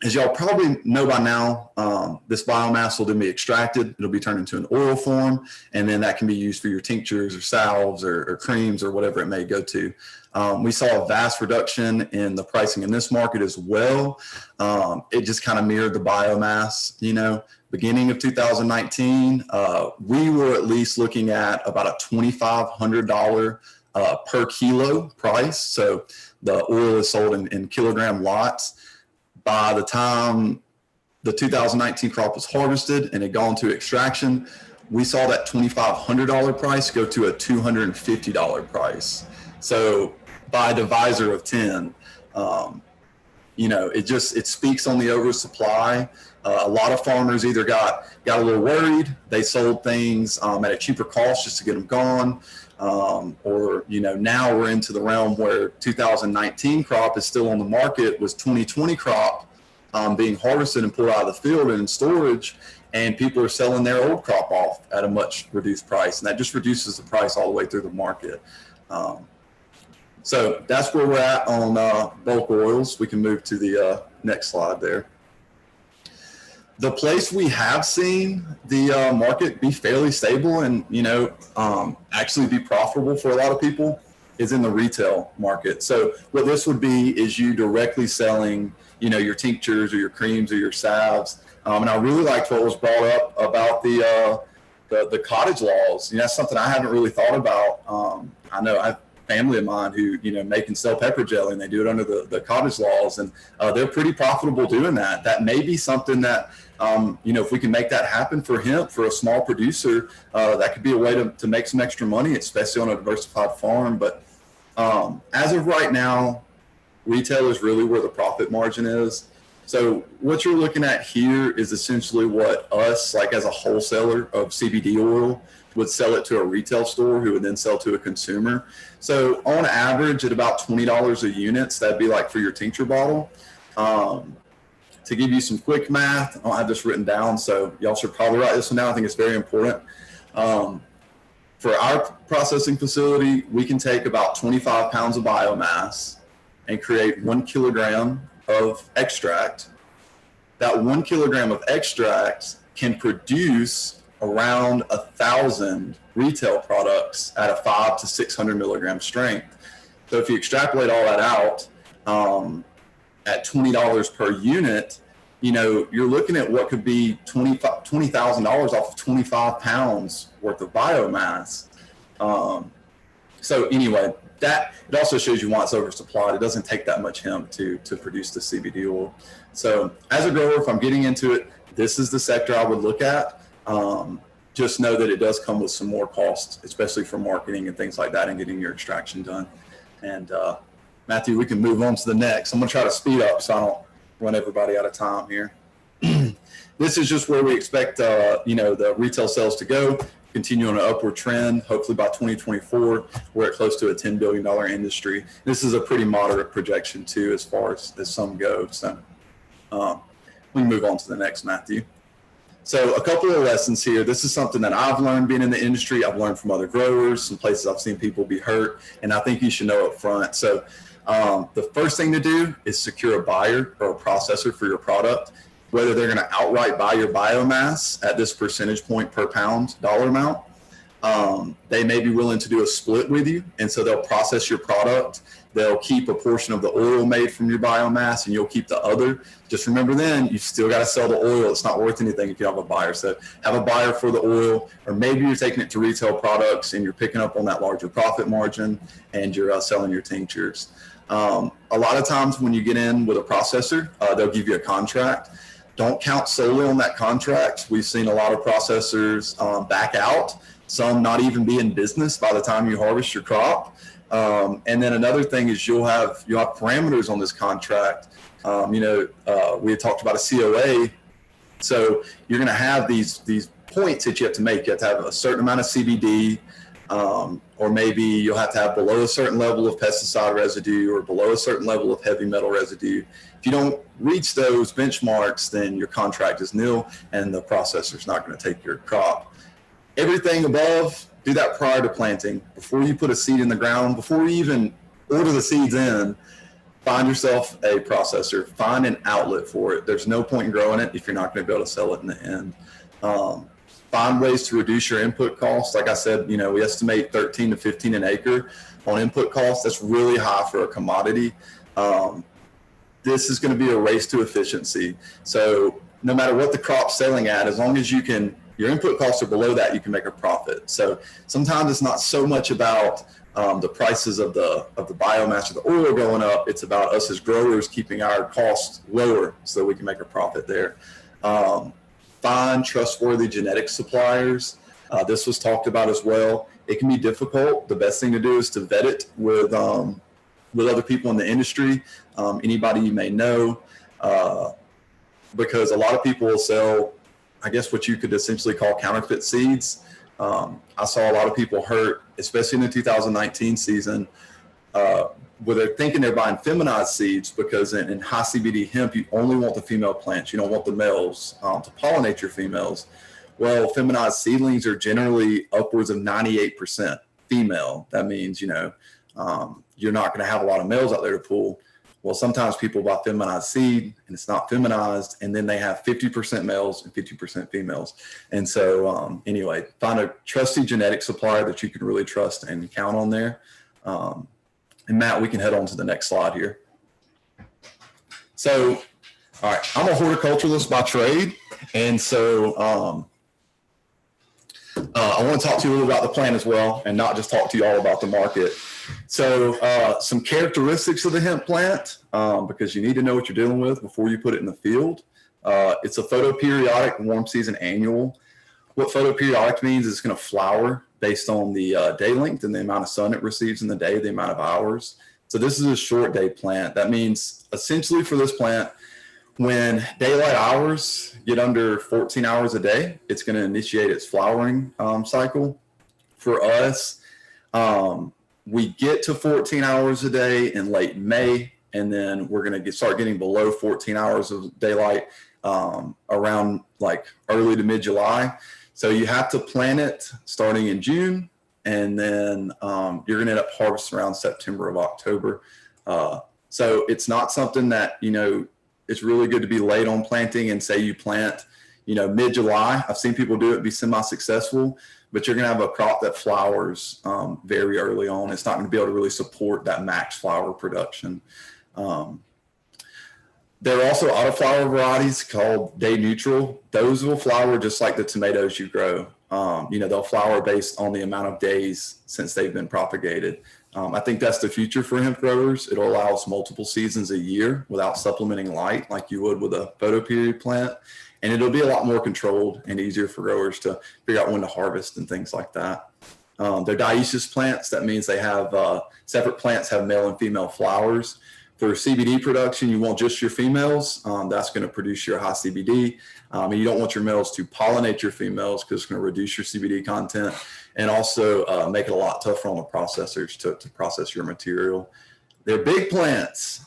as y'all probably know by now, this biomass will then be extracted. It'll be turned into an oil form, and then that can be used for your tinctures or salves or creams or whatever it may go to. We saw a vast reduction in the pricing in this market as well. It just kind of mirrored the biomass, beginning of 2019, we were at least looking at about a $2,500 per kilo price. So the oil is sold in kilogram lots. By the time the 2019 crop was harvested and had gone to extraction, we saw that $2,500 price go to a $250 price. So by a divisor of 10, it speaks on the oversupply. A lot of farmers either got a little worried, they sold things at a cheaper cost just to get them gone, or now we're into the realm where 2019 crop is still on the market, was 2020 crop being harvested and pulled out of the field and in storage, and people are selling their old crop off at a much reduced price, and that just reduces the price all the way through the market. So that's where we're at on bulk oils. We can move to the next slide there. The place we have seen the market be fairly stable and actually be profitable for a lot of people is in the retail market. So what this would be is you directly selling your tinctures or your creams or your salves. And I really liked what was brought up about the cottage laws. That's something I haven't really thought about. I know I've family of mine who make and sell pepper jelly, and they do it under the cottage laws, and they're pretty profitable doing that. That may be something that if we can make that happen for hemp, for a small producer, that could be a way to make some extra money, especially on a diversified farm. But as of right now, retail is really where the profit margin is. So what you're looking at here is essentially what us, like as a wholesaler of CBD oil, would sell it to a retail store who would then sell to a consumer. So on average at about $20 a unit, so that'd be like for your tincture bottle. To give you some quick math, I don't have this written down, so y'all should probably write this one down. I think it's very important. For our processing facility, we can take about 25 pounds of biomass and create 1 kilogram of extract. That 1 kilogram of extract can produce around 1,000 retail products at a 500 to 600 milligram strength. So if you extrapolate all that out at $20 per unit, you're looking at what could be $20,000 off of 25 pounds worth of biomass. So anyway, that it also shows you why it's oversupplied. It doesn't take that much hemp to produce the CBD oil. So as a grower, if I'm getting into it, this is the sector I would look at. Just know that it does come with some more cost, especially for marketing and things like that and getting your extraction done. And Matthew, we can move on to the next. I'm gonna try to speed up so I don't run everybody out of time here. This is just where we expect the retail sales to go, continue on an upward trend. Hopefully by 2024, we're at close to a $10 billion industry. This is a pretty moderate projection too, as far as some go. So we can move on to the next, Matthew. So a couple of lessons here. This is something that I've learned being in the industry. I've learned from other growers, some places I've seen people be hurt, and I think you should know up front. So the first thing to do is secure a buyer or a processor for your product, whether they're going to outright buy your biomass at this percentage point per pound dollar amount. They may be willing to do a split with you, and so they'll process your product. They'll keep a portion of the oil made from your biomass, and you'll keep the other. Just remember then, you still got to sell the oil. It's not worth anything if you have a buyer. So have a buyer for the oil, or maybe you're taking it to retail products and you're picking up on that larger profit margin and you're selling your tinctures. A lot of times when you get in with a processor, they'll give you a contract. Don't count solely on that contract. We've seen a lot of processors back out, some not even be in business by the time you harvest your crop. And then another thing is you'll have parameters on this contract. We had talked about a COA. So you're going to have these points that you have to make. You have to have a certain amount of CBD, or maybe you'll have to have below a certain level of pesticide residue or below a certain level of heavy metal residue. If you don't reach those benchmarks, then your contract is nil and the processor's not going to take your crop. Everything above, do that prior to planting. Before you put a seed in the ground, before you even order the seeds in, find yourself a processor, find an outlet for it. There's no point in growing it if you're not going to be able to sell it in the end. Find ways to reduce your input costs. Like I said, you know, we estimate 13 to 15 an acre on input costs. That's really high for a commodity. This is going to be a race to efficiency. So no matter what the crop's selling at, as long as you can, your input costs are below that, you can make a profit. So sometimes it's not so much about the prices of the biomass or the oil going up. It's about us as growers keeping our costs lower so we can make a profit there. Find trustworthy genetic suppliers. This was talked about as well. It can be difficult. The best thing to do is to vet it with other people in the industry, anybody you may know, because a lot of people will sell, I guess, what you could essentially call counterfeit seeds. I saw a lot of people hurt, especially in the 2019 season, where they're thinking they're buying feminized seeds, because in high CBD hemp, you only want the female plants. You don't want the males to pollinate your females. Well, feminized seedlings are generally upwards of 98% female. That means, you know, you're not going to have a lot of males out there to pull. Well, sometimes people buy feminized seed and it's not feminized, and then they have 50% males and 50% females. And so anyway, find a trusty genetic supplier that you can really trust and count on there. And Matt, we can head on to the next slide here. So, all right, I'm a horticulturalist by trade. And so I want to talk to you a little about the plant as well, and not just talk to you all about the market. So some characteristics of the hemp plant, because you need to know what you're dealing with before you put it in the field. It's a photoperiodic, warm season annual. What photoperiodic means is it's going to flower based on the day length and the amount of sun it receives in the day, the amount of hours. So this is a short day plant. That means essentially for this plant, when daylight hours get under 14 hours a day, it's going to initiate its flowering cycle. For us, we get to 14 hours a day in late May, and then we're going to start getting below 14 hours of daylight around like early to mid-July. So you have to plant it starting in June, and then you're going to end up harvesting around September of October. So it's not something that, you know, it's really good to be late on planting and say you plant, you know, mid-July. I've seen people do it, be semi-successful, but you're going to have a crop that flowers very early on. It's not going to be able to really support that max flower production. There are also autoflower varieties called day neutral. Those will flower just like the tomatoes you grow. You know, they'll flower based on the amount of days since they've been propagated. I think that's the future for hemp growers. It'll allow us multiple seasons a year without supplementing light like you would with a photoperiod plant. And it'll be a lot more controlled and easier for growers to figure out when to harvest and things like that. They're dioecious plants. That means they have separate plants have male and female flowers. For CBD production, you want just your females. That's going to produce your high CBD. And you don't want your males to pollinate your females because it's going to reduce your CBD content and also make it a lot tougher on the processors to process your material. They're big plants.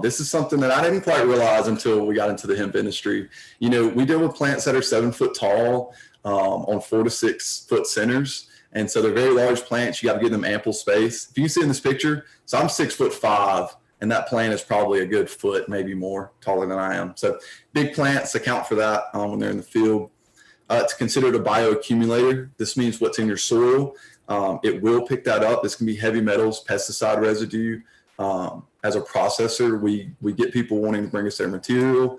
This is something that I didn't quite realize until we got into the hemp industry. You know, we deal with plants that are 7 foot tall on 4 to 6 foot centers. And so they're very large plants. You got to give them ample space. If you see in this picture, so I'm 6'5", and that plant is probably a good foot, maybe more taller than I am. So big plants account for that when they're in the field. It's considered a bioaccumulator. This means what's in your soil. It will pick that up. This can be heavy metals, pesticide residue. As a processor, we get people wanting to bring us their material.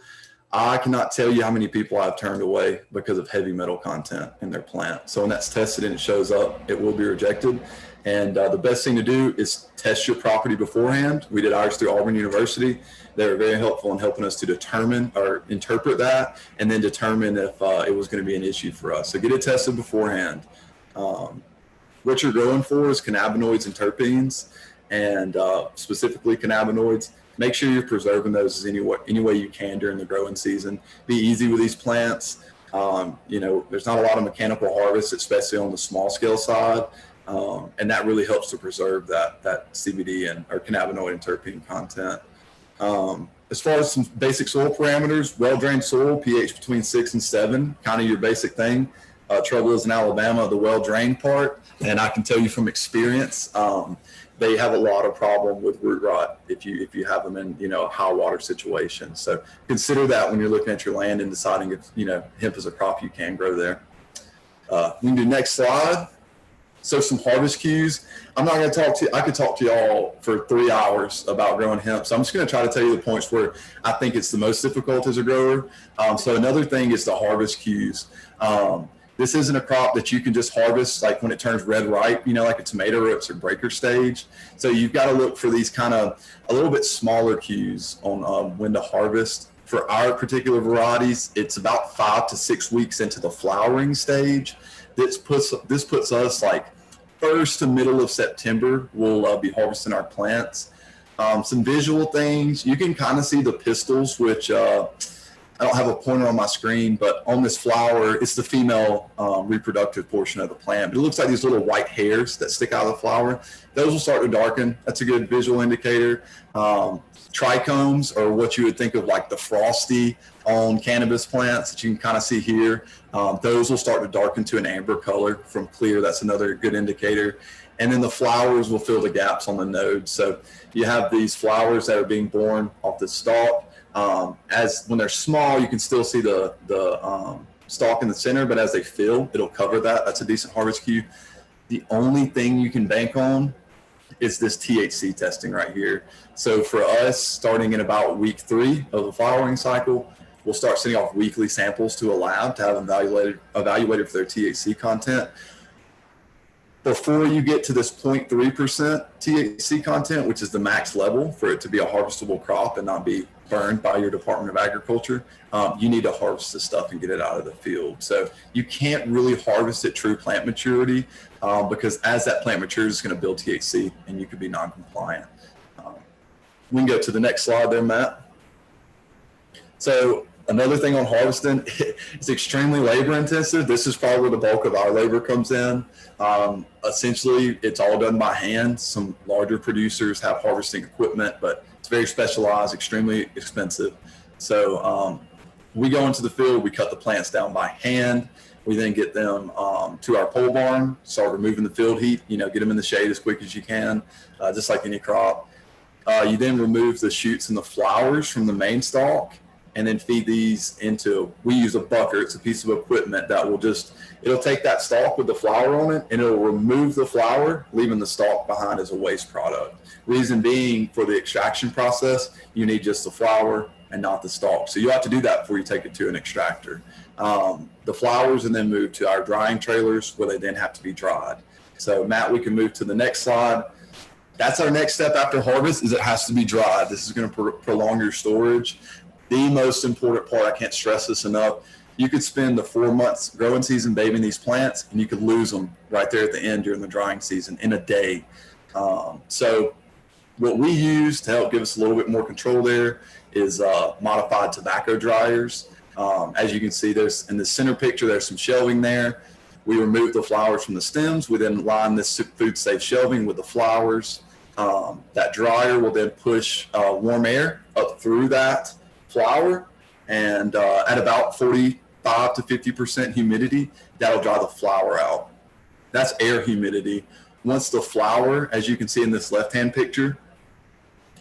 I cannot tell you how many people I've turned away because of heavy metal content in their plant. So when that's tested and it shows up, it will be rejected. And the best thing to do is test your property beforehand. We did ours through Auburn University. They were very helpful in helping us to determine or interpret that and then determine if it was going to be an issue for us. So get it tested beforehand. What you're growing for is cannabinoids and terpenes, and specifically cannabinoids. make sure you're preserving those any way you can during the growing season. Be easy with these plants. There's not a lot of mechanical harvest, especially on the small scale side. And that really helps to preserve that CBD or cannabinoid and terpene content. As far as some basic soil parameters, well-drained soil, pH between 6 and 7, kind of your basic thing. Trouble is in Alabama, the well-drained part, and I can tell you from experience, they have a lot of problem with root rot if you have them in a high water situation. So consider that when you're looking at your land and deciding if hemp is a crop you can grow there. We can do next slide. So some harvest cues. I'm not going to I could talk to y'all for 3 hours about growing hemp. So I'm just going to try to tell you the points where I think it's the most difficult as a grower. So another thing is the harvest cues. This isn't a crop that you can just harvest like when it turns red ripe, like a tomato or it's a breaker stage. So you've got to look for these kind of a little bit smaller cues on when to harvest. For our particular varieties, it's about 5 to 6 weeks into the flowering stage. This puts us like first to middle of September. We'll be harvesting our plants. Some visual things, you can kind of see the pistils, which I don't have a pointer on my screen, but on this flower, it's the female reproductive portion of the plant. But it looks like these little white hairs that stick out of the flower. Those will start to darken. That's a good visual indicator. Trichomes are what you would think of like the frosty on cannabis plants that you can kind of see here. Those will start to darken to an amber color from clear. That's another good indicator. And then the flowers will fill the gaps on the nodes. So you have these flowers that are being born off the stalk. As when they're small, you can still see the stalk in the center, but as they fill, it'll cover that. That's a decent harvest cue. The only thing you can bank on is this THC testing right here. So for us, starting in about week 3 of the flowering cycle, we'll start sending off weekly samples to a lab to have evaluated for their THC content. Before you get to this 0.3% THC content, which is the max level for it to be a harvestable crop and not be burned by your Department of Agriculture, you need to harvest this stuff and get it out of the field. So you can't really harvest at true plant maturity because as that plant matures, it's going to build THC and you could be non-compliant. We can go to the next slide there, Matt. So another thing on harvesting, it's extremely labor intensive. This is probably where the bulk of our labor comes in. Essentially, it's all done by hand. Some larger producers have harvesting equipment, but it's very specialized, extremely expensive. So we go into the field, we cut the plants down by hand. We then get them to our pole barn, start removing the field heat, get them in the shade as quick as you can, just like any crop. You then remove the shoots and the flowers from the main stalk and then feed these into, we use a bucker. It's a piece of equipment that will it'll take that stalk with the flower on it and it'll remove the flower, leaving the stalk behind as a waste product. Reason being, for the extraction process, you need just the flower and not the stalk. So you have to do that before you take it to an extractor. The flowers and then move to our drying trailers where they then have to be dried. So Matt, we can move to the next slide. That's our next step after harvest, is it has to be dried. This is going to prolong your storage. The most important part, I can't stress this enough, you could spend the 4 months growing season babying these plants and you could lose them right there at the end during the drying season in a day. So what we use to help give us a little bit more control there is modified tobacco dryers. As you can see, there's in the center picture, there's some shelving there. We remove the flowers from the stems. We then line this food safe shelving with the flowers. That dryer will then push warm air up through that flower, and at about 45 to 50% humidity, that'll dry the flower out. That's air humidity. Once the flower, as you can see in this left-hand picture,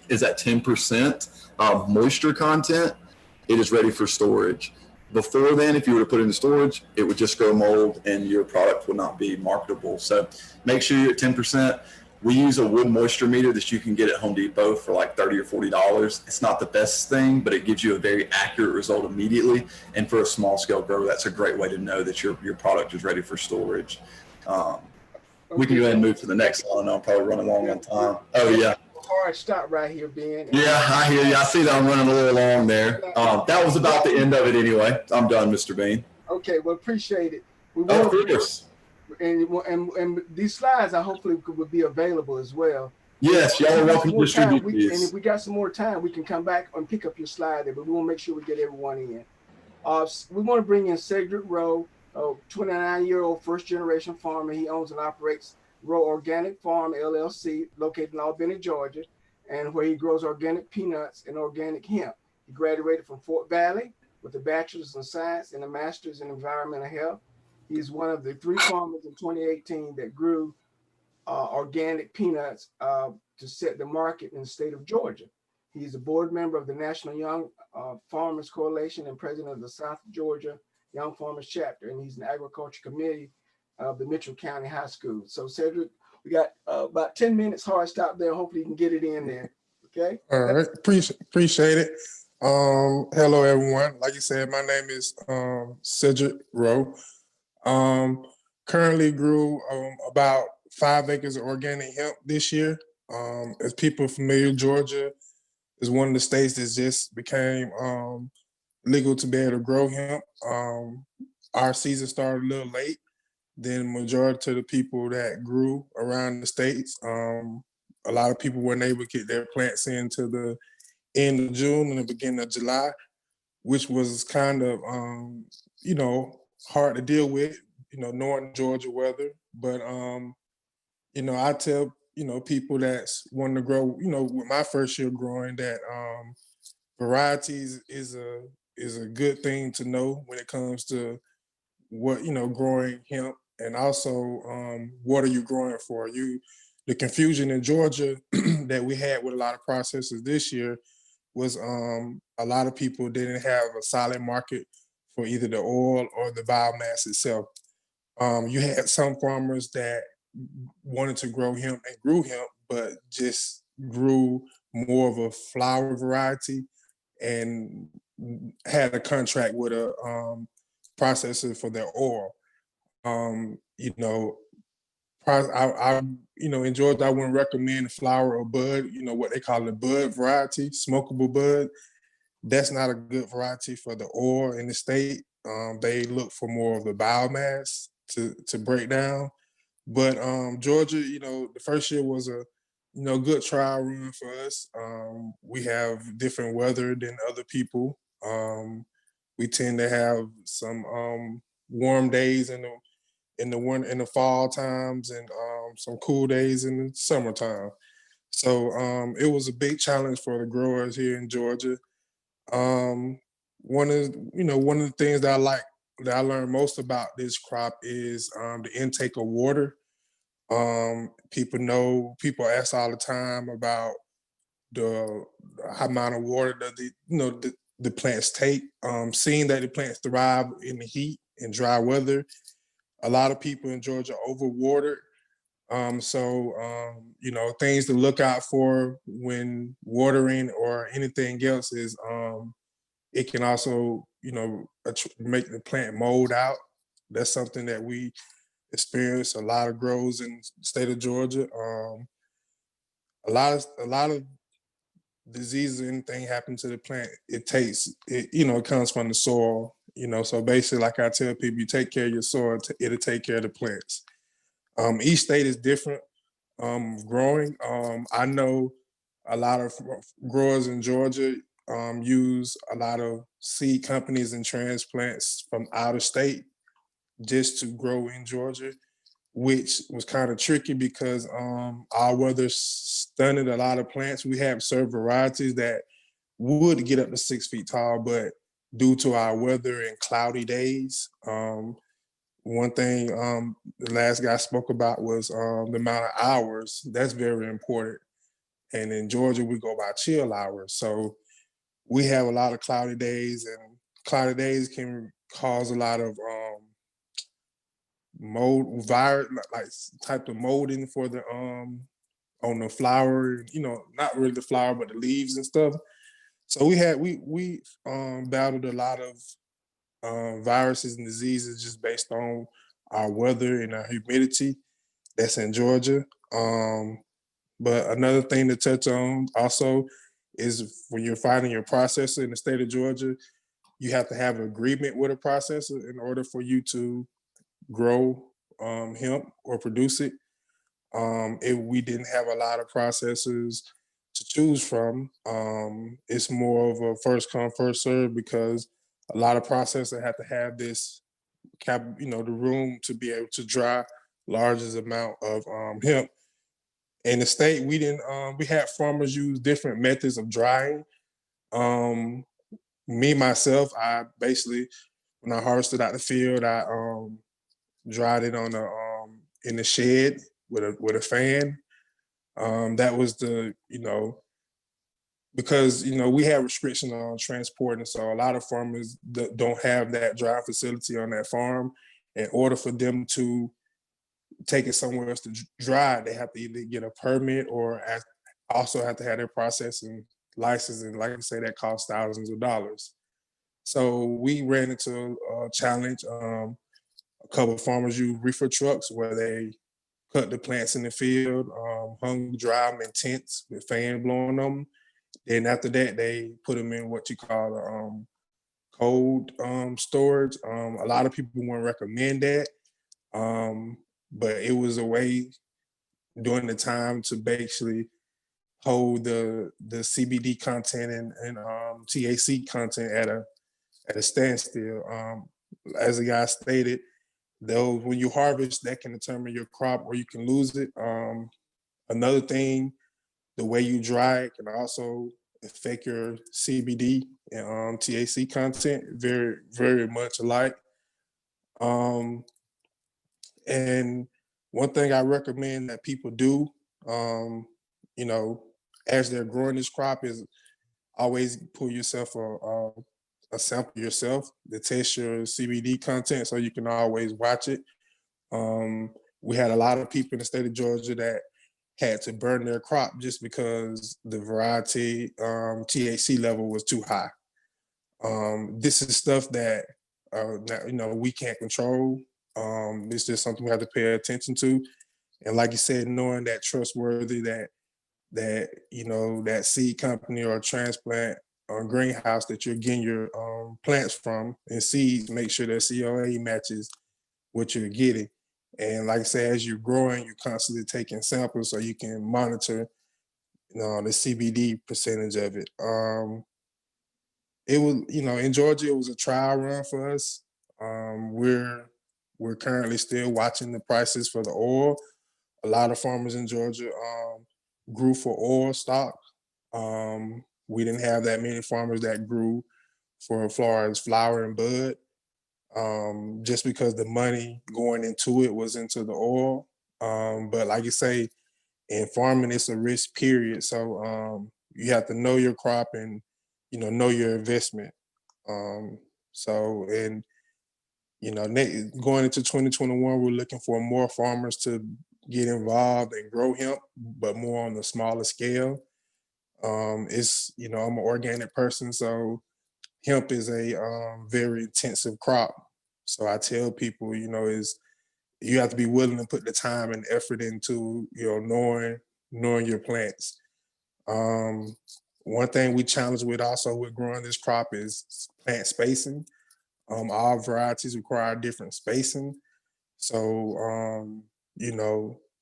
is at 10% moisture content, it is ready for storage. Before then, if you were to put it in storage, it would just grow mold and your product would not be marketable. So make sure you're at 10%. We use a wood moisture meter that you can get at Home Depot for like $30 or $40. It's not the best thing, but it gives you a very accurate result immediately. And for a small scale grower, that's a great way to know that your product is ready for storage. We can go ahead and move to the next slide. I'm probably running long on time. Oh yeah. Hard stop right here, Ben. Yeah, I hear you. I see that I'm running a little long there. That was about the end of it anyway. I'm done, Mr. Bean. Okay, well, appreciate it. Of course. And these slides, I hopefully will be available as well. Yes, y'all are welcome to More time, distribute and if these. we got some more time, we can come back and pick up your slide there, but we want to make sure we get everyone in. We want to bring in Cedric Rowe, a 29-year-old first-generation farmer. He owns and operates Rowe Organic Farm, LLC, located in Albany, Georgia, and where he grows organic peanuts and organic hemp. He graduated from Fort Valley with a bachelor's in science and a master's in environmental health. He is one of the 3 farmers in 2018 that grew organic peanuts to set the market in the state of Georgia. He's a board member of the National Young Farmers Coalition and president of the South Georgia Young Farmers Chapter, and he's an agriculture committee of the Mitchell County High School. So Cedric, we got about 10 minutes hard stop there. Hopefully you can get it in there. Okay. All right. Appreciate it. Hello everyone. Like you said, my name is Cedric Rowe. Currently grew about 5 acres of organic hemp this year. As people familiar, Georgia is one of the states that just became legal to be able to grow hemp. Our season started a little late than majority of the people that grew around the states. A lot of people weren't able to get their plants into the end of June and the beginning of July, which was kind of, hard to deal with, knowing Georgia weather. But, I tell, people that's wanting to grow, with my first year growing, that varieties is a good thing to know when it comes to what, growing hemp, and also what are you growing for? The confusion in Georgia that we had with a lot of processors this year was a lot of people didn't have a solid market for either the oil or the biomass itself. You had some farmers that wanted to grow hemp and grew hemp, but just grew more of a flower variety and had a contract with a processor for their oil. In Georgia, I wouldn't recommend flower or bud, what they call the bud variety, smokable bud. That's not a good variety for the oil in the state. They look for more of the biomass to break down. But Georgia, the first year was a good trial run for us. We have different weather than other people. We tend to have some warm days in the fall times, and some cool days in the summertime. So it was a big challenge for the growers here in Georgia. One of the things that I learned most about this crop is the intake of water. People ask all the time about the amount of water that the plants take. Seeing that the plants thrive in the heat and dry weather, a lot of people in Georgia overwatered. Things to look out for when watering or anything else is it can also, make the plant mold out. That's something that we experience a lot of grows in the state of Georgia. A lot of diseases, anything happen to the plant, it comes from the soil. So basically, like I tell people, you take care of your soil, it'll take care of the plants. Each state is different growing. I know a lot of growers in Georgia use a lot of seed companies and transplants from out of state just to grow in Georgia, which was kind of tricky because our weather stunted a lot of plants. We have certain varieties that would get up to 6 feet tall, but due to our weather and cloudy days, one thing the last guy spoke about was the amount of hours. That's very important. And in Georgia, we go by chill hours. So we have a lot of cloudy days, and cloudy days can cause a lot of mold, virus, like type of molding for the on the flower, not really the flower, but the leaves and stuff. So we battled a lot of viruses and diseases just based on our weather and our humidity that's in Georgia. But another thing to touch on also is when you're finding your processor in the state of Georgia, you have to have an agreement with a processor in order for you to grow hemp or produce it. We didn't have a lot of processors to choose from. It's more of a first come, first serve because a lot of processors have to have this the room to be able to dry largest amount of hemp. In the state, we didn't. We had farmers use different methods of drying. Um, Me myself, I basically when I harvested out the field, I dried it on the in the shed with a fan. That was the because we have restrictions on transporting, so a lot of farmers don't have that dry facility on that farm. In order for them to take it somewhere else to dry, they have to either get a permit or also have to have their processing license, and like I say, that costs thousands of dollars. So we ran into a challenge. A couple of farmers use reefer trucks where they cut the plants in the field, hung dry them in tents with fan blowing them. Then after that, they put them in what you call cold storage. A lot of people wouldn't recommend that, but it was a way during the time to basically hold the CBD content and THC content at a standstill. As the guy stated, though, when you harvest, that can determine your crop or you can lose it. Another thing, the way you dry it can also affect your CBD and THC content very, very much alike. Um, and one thing I recommend that people do, um, you know, as they're growing this crop is always pull yourself a sample yourself to test your CBD content so you can always watch it. We had a lot of people in the state of Georgia that had to burn their crop just because the variety THC level was too high. This is stuff that we can't control. It's just something we have to pay attention to. And like you said, knowing that trustworthy that seed company or transplant or greenhouse that you're getting your plants from and seeds, make sure that COA matches what you're getting. And like I say, as you're growing, you're constantly taking samples so you can monitor the CBD percentage of it. It was, in Georgia, it was a trial run for us. We're currently still watching the prices for the oil. A lot of farmers in Georgia grew for oil stock. We didn't have that many farmers that grew for far as flower and bud, just because the money going into it was into the oil. But like you say, in farming, it's a risk period. So you have to know your crop and, know your investment. So, and, going into 2021, we're looking for more farmers to get involved and grow hemp, but more on the smaller scale. I'm an organic person, so hemp is a very intensive crop. So I tell people, is you have to be willing to put the time and effort into, knowing your plants. One thing we challenge with also with growing this crop is plant spacing. All varieties require different spacing. So,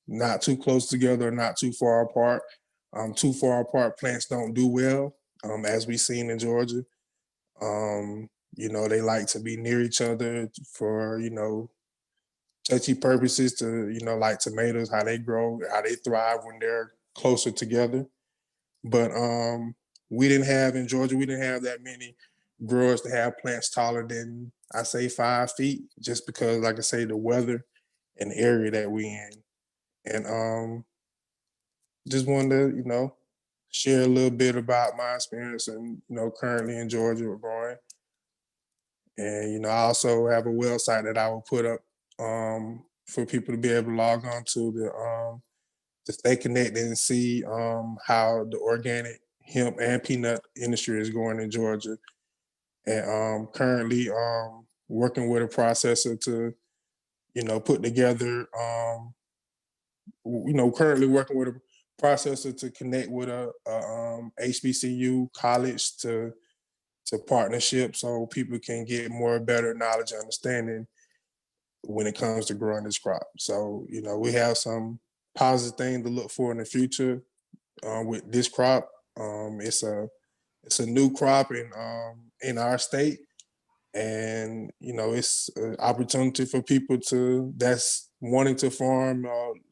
not too close together, not too far apart. Too far apart plants don't do well, as we've seen in Georgia. They like to be near each other for, touchy purposes to, like tomatoes, how they grow, how they thrive when they're closer together. But in Georgia, we didn't have that many growers to have plants taller than, I say, 5 feet, just because, like I say, the weather and the area that we in. And just wanted to, share a little bit about my experience and, currently in Georgia with growing. And, I also have a website that I will put up for people to be able to log on to stay connected and see how the organic hemp and peanut industry is going in Georgia. And currently working with a processor to, put together, currently working with a processor to connect with a HBCU college to partnership so people can get more better knowledge and understanding when it comes to growing this crop. So, we have some positive thing to look for in the future with this crop. It's a new crop in our state, and you know, it's an opportunity for people that's wanting to farm,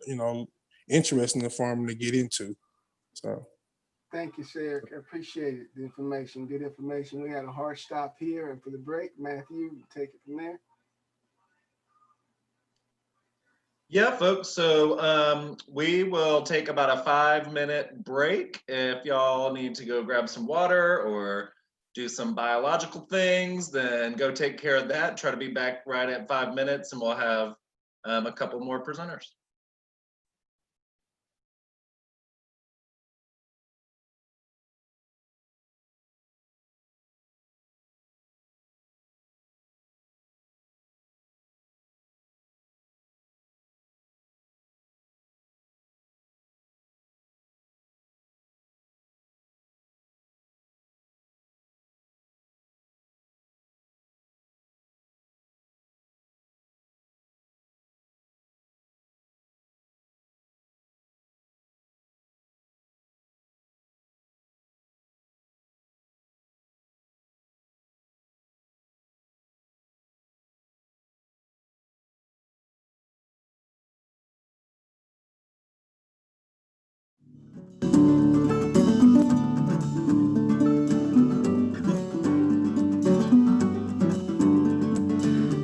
you know, interested in farming to get into. So. Thank you, sir. I appreciate it. The information, good information. We had a hard stop here, and for the break, Matthew, take it from there. Yeah, folks. So we will take about a 5-minute break. If y'all need to go grab some water or do some biological things, then go take care of that. Try to be back right at 5 minutes, and we'll have a couple more presenters.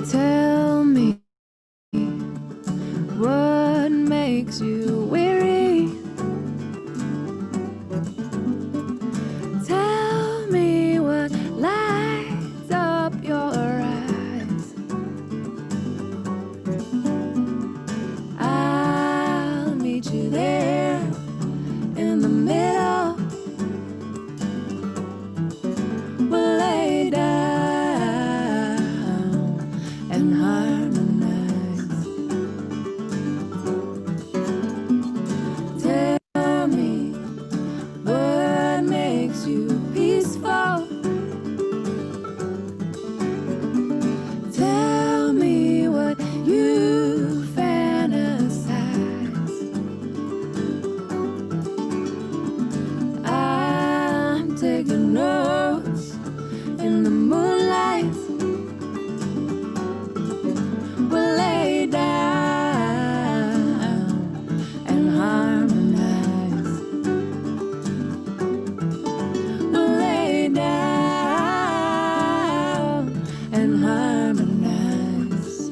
Tell me what makes you weary. Tell me what lights up your eyes. I'll meet you there in the middle. We'll lay down and harmonize. Tell me what makes you peaceful. Tell me what you fantasize. I'm taking notes in the moonlight. We'll lay down and harmonize. We'll lay down and harmonize.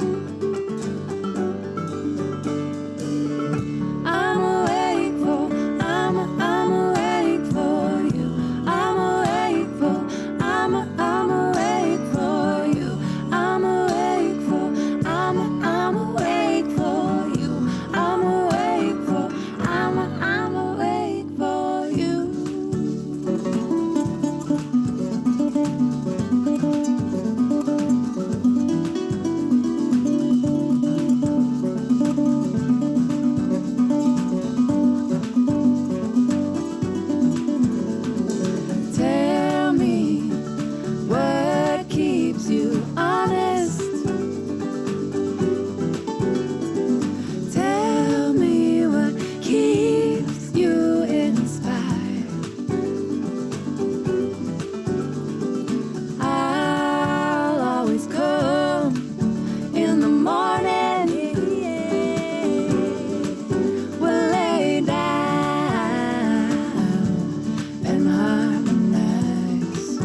I'm awake for you. I'm awake for you. I'm awake for you. I'm awake for you. Tell me what keeps you honest. Tell me what keeps you inspired. I'll always come in the morning. We'll lay down and harmonize.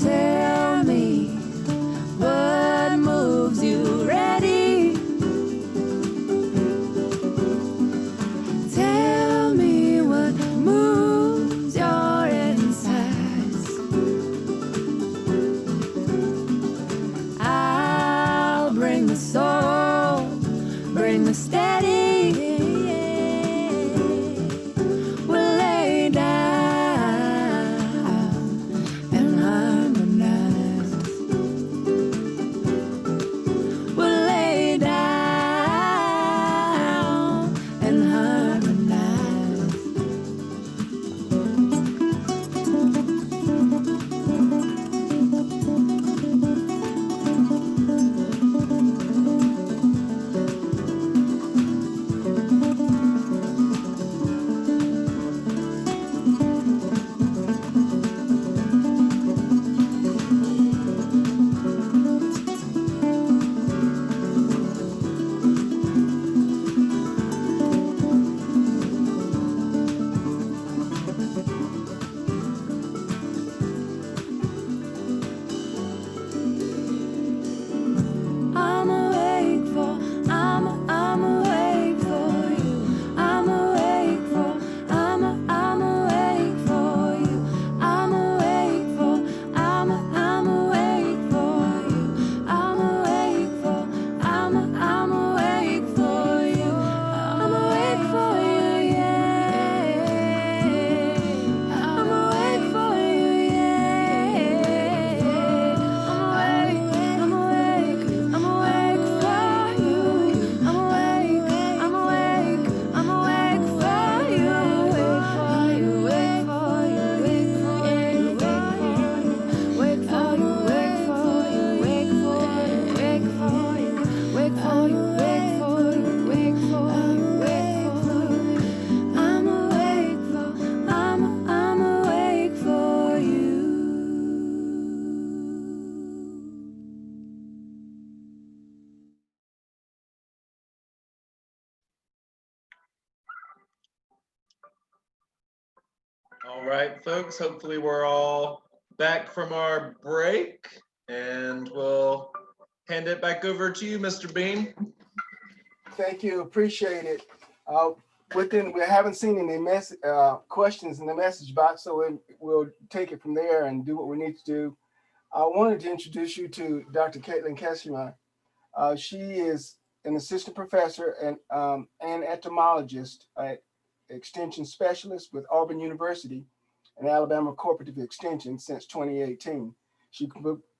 Tell me what moves you ready. Tell me what moves your insides. I'll bring the soul, bring the steady. We'll lay down and harmonize. We'll lay down and harmonize. for you, awake for you, awake for you, awake for you. I'm awake for, I'm awake for you. All right, folks, hopefully we're all back from our break, and we'll hand it back over to you, Mr. Bean. Thank you, appreciate it. We haven't seen any questions in the message box, so we'll take it from there and do what we need to do. I wanted to introduce you to Dr. Caitlin Kessler. She is an assistant professor and entomologist at extension specialist with Auburn University and Alabama Cooperative Extension since 2018. She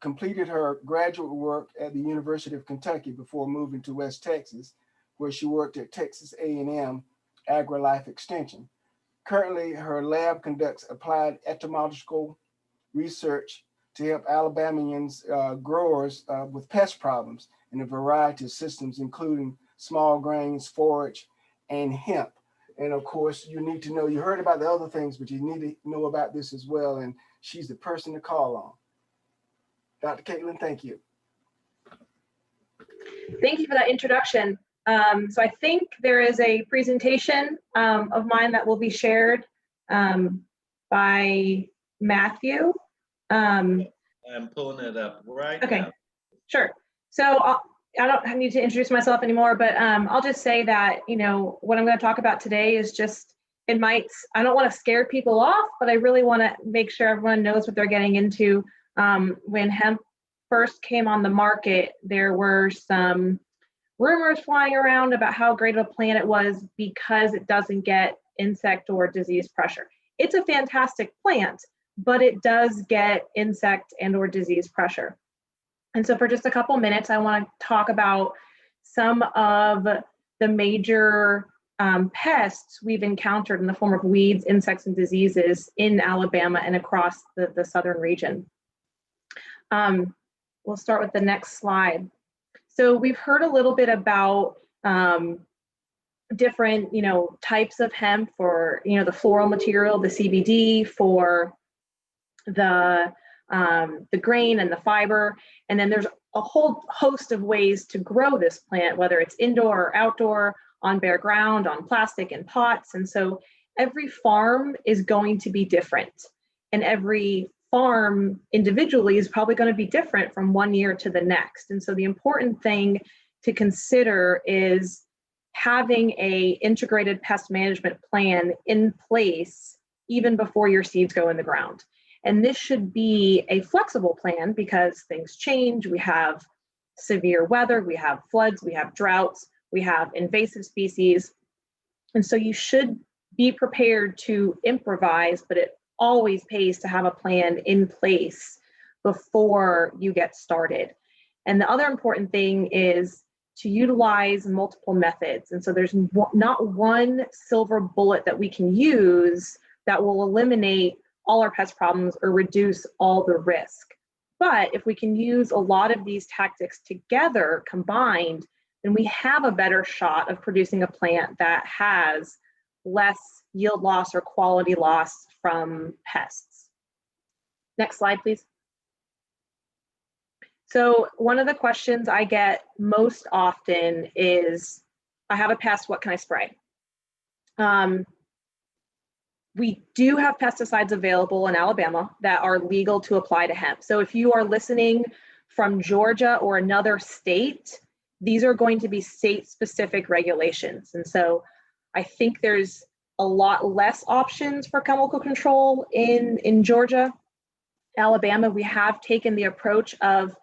completed her graduate work at the University of Kentucky before moving to West Texas, where she worked at Texas A&M AgriLife Extension. Currently, her lab conducts applied entomological research to help Alabamians growers with pest problems in a variety of systems, including small grains, forage, and hemp. And of course, you need to know, you heard about the other things, but you need to know about this as well. And she's the person to call on. Dr. Caitlin, thank you. Thank you for that introduction. So I think there is a presentation of mine that will be shared by Matthew. I'm pulling it up right Okay, now. sure. So I don't need to introduce myself anymore, but I'll just say that, you know, what I'm going to talk about today is just, I don't want to scare people off, but I really want to make sure everyone knows what they're getting into. When hemp first came on the market, there were some rumors flying around about how great of a plant it was because it doesn't get insect or disease pressure. It's a fantastic plant, but it does get insect and or disease pressure. And so for just a couple minutes, I want to talk about some of the major pests we've encountered in the form of weeds, insects, and diseases in Alabama and across the southern region. We'll start with the next slide. So we've heard a little bit about different, types of hemp for, the floral material, the CBD, for the grain and the fiber. And then there's a whole host of ways to grow this plant, whether it's indoor or outdoor, on bare ground, on plastic and pots. And so every farm is going to be different, and every farm individually is probably going to be different from one year to the next. And so the important thing to consider is having a integrated pest management plan in place even before your seeds go in the ground. And this should be a flexible plan because things change. We have severe weather, we have floods, we have droughts, we have invasive species. And so you should be prepared to improvise, but it always pays to have a plan in place before you get started. And the other important thing is to utilize multiple methods. And so there's not one silver bullet that we can use that will eliminate all our pest problems or reduce all the risk. But if we can use a lot of these tactics together, combined, then we have a better shot of producing a plant that has less yield loss or quality loss from pests. Next slide, please. So one of the questions I get most often is, I have a pest, what can I spray? We do have pesticides available in Alabama that are legal to apply to hemp. So if you are listening from Georgia or another state, these are going to be state-specific regulations. And so I think there's a lot less options for chemical control in Georgia. Alabama, we have taken the approach of,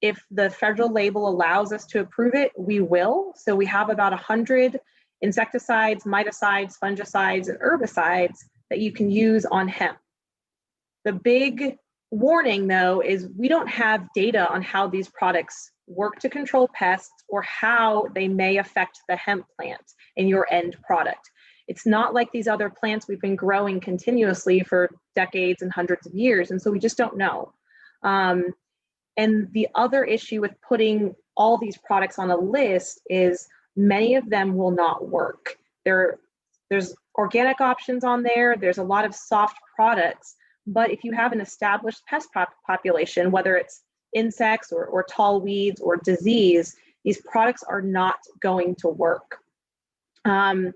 if the federal label allows us to approve it, we will. So we have about 100 insecticides, miticides, fungicides, and herbicides that you can use on hemp. The big warning, though, is we don't have data on how these products work to control pests or how they may affect the hemp plant and your end product. It's not like these other plants we've been growing continuously for decades and hundreds of years, and so we just don't know. And the other issue with putting all these products on a list is many of them will not work. There's organic options on there. There's a lot of soft products, but if you have an established pest population, whether it's insects or tall weeds or disease, these products are not going to work. And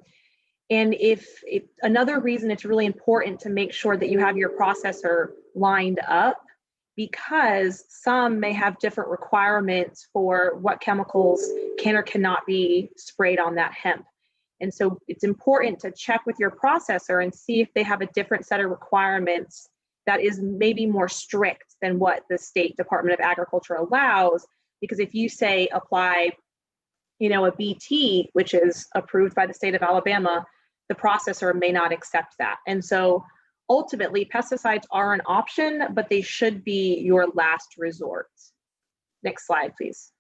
if another reason it's really important to make sure that you have your processor lined up, because some may have different requirements for what chemicals can or cannot be sprayed on that hemp. And so it's important to check with your processor and see if they have a different set of requirements that is maybe more strict than what the State Department of Agriculture allows. Because if you say apply, a BT, which is approved by the state of Alabama, the processor may not accept that. And so ultimately, pesticides are an option, but they should be your last resort. Next slide, please.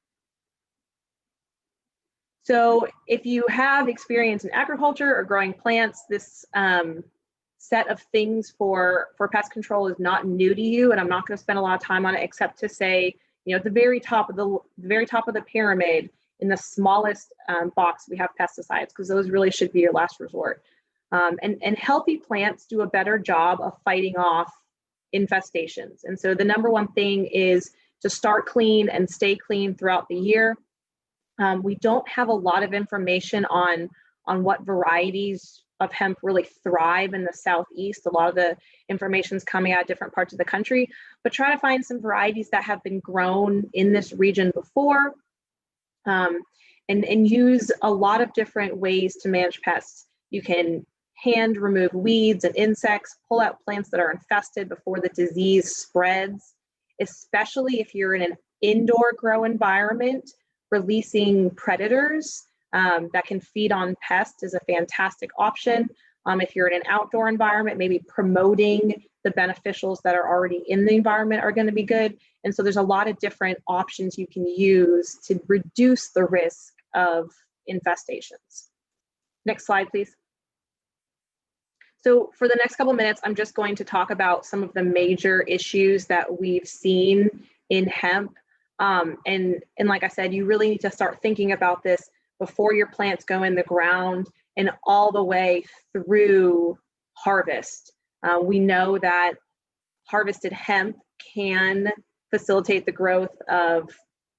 So if you have experience in agriculture or growing plants, this set of things for pest control is not new to you, and I'm not going to spend a lot of time on it except to say, at the very top of the pyramid, in the smallest box, we have pesticides, because those really should be your last resort. And healthy plants do a better job of fighting off infestations. And so the number one thing is to start clean and stay clean throughout the year. We don't have a lot of information on what varieties of hemp really thrive in the Southeast. A lot of the information is coming out of different parts of the country, but try to find some varieties that have been grown in this region before, and use a lot of different ways to manage pests. You can hand remove weeds and insects, pull out plants that are infested before the disease spreads, especially if you're in an indoor grow environment. Releasing predators that can feed on pests is a fantastic option. If you're in an outdoor environment, maybe promoting the beneficials that are already in the environment are going to be good. And so there's a lot of different options you can use to reduce the risk of infestations. Next slide, please. So for the next couple of minutes, I'm just going to talk about some of the major issues that we've seen in hemp. And like I said, you really need to start thinking about this before your plants go in the ground and all the way through harvest. We know that harvested hemp can facilitate the growth of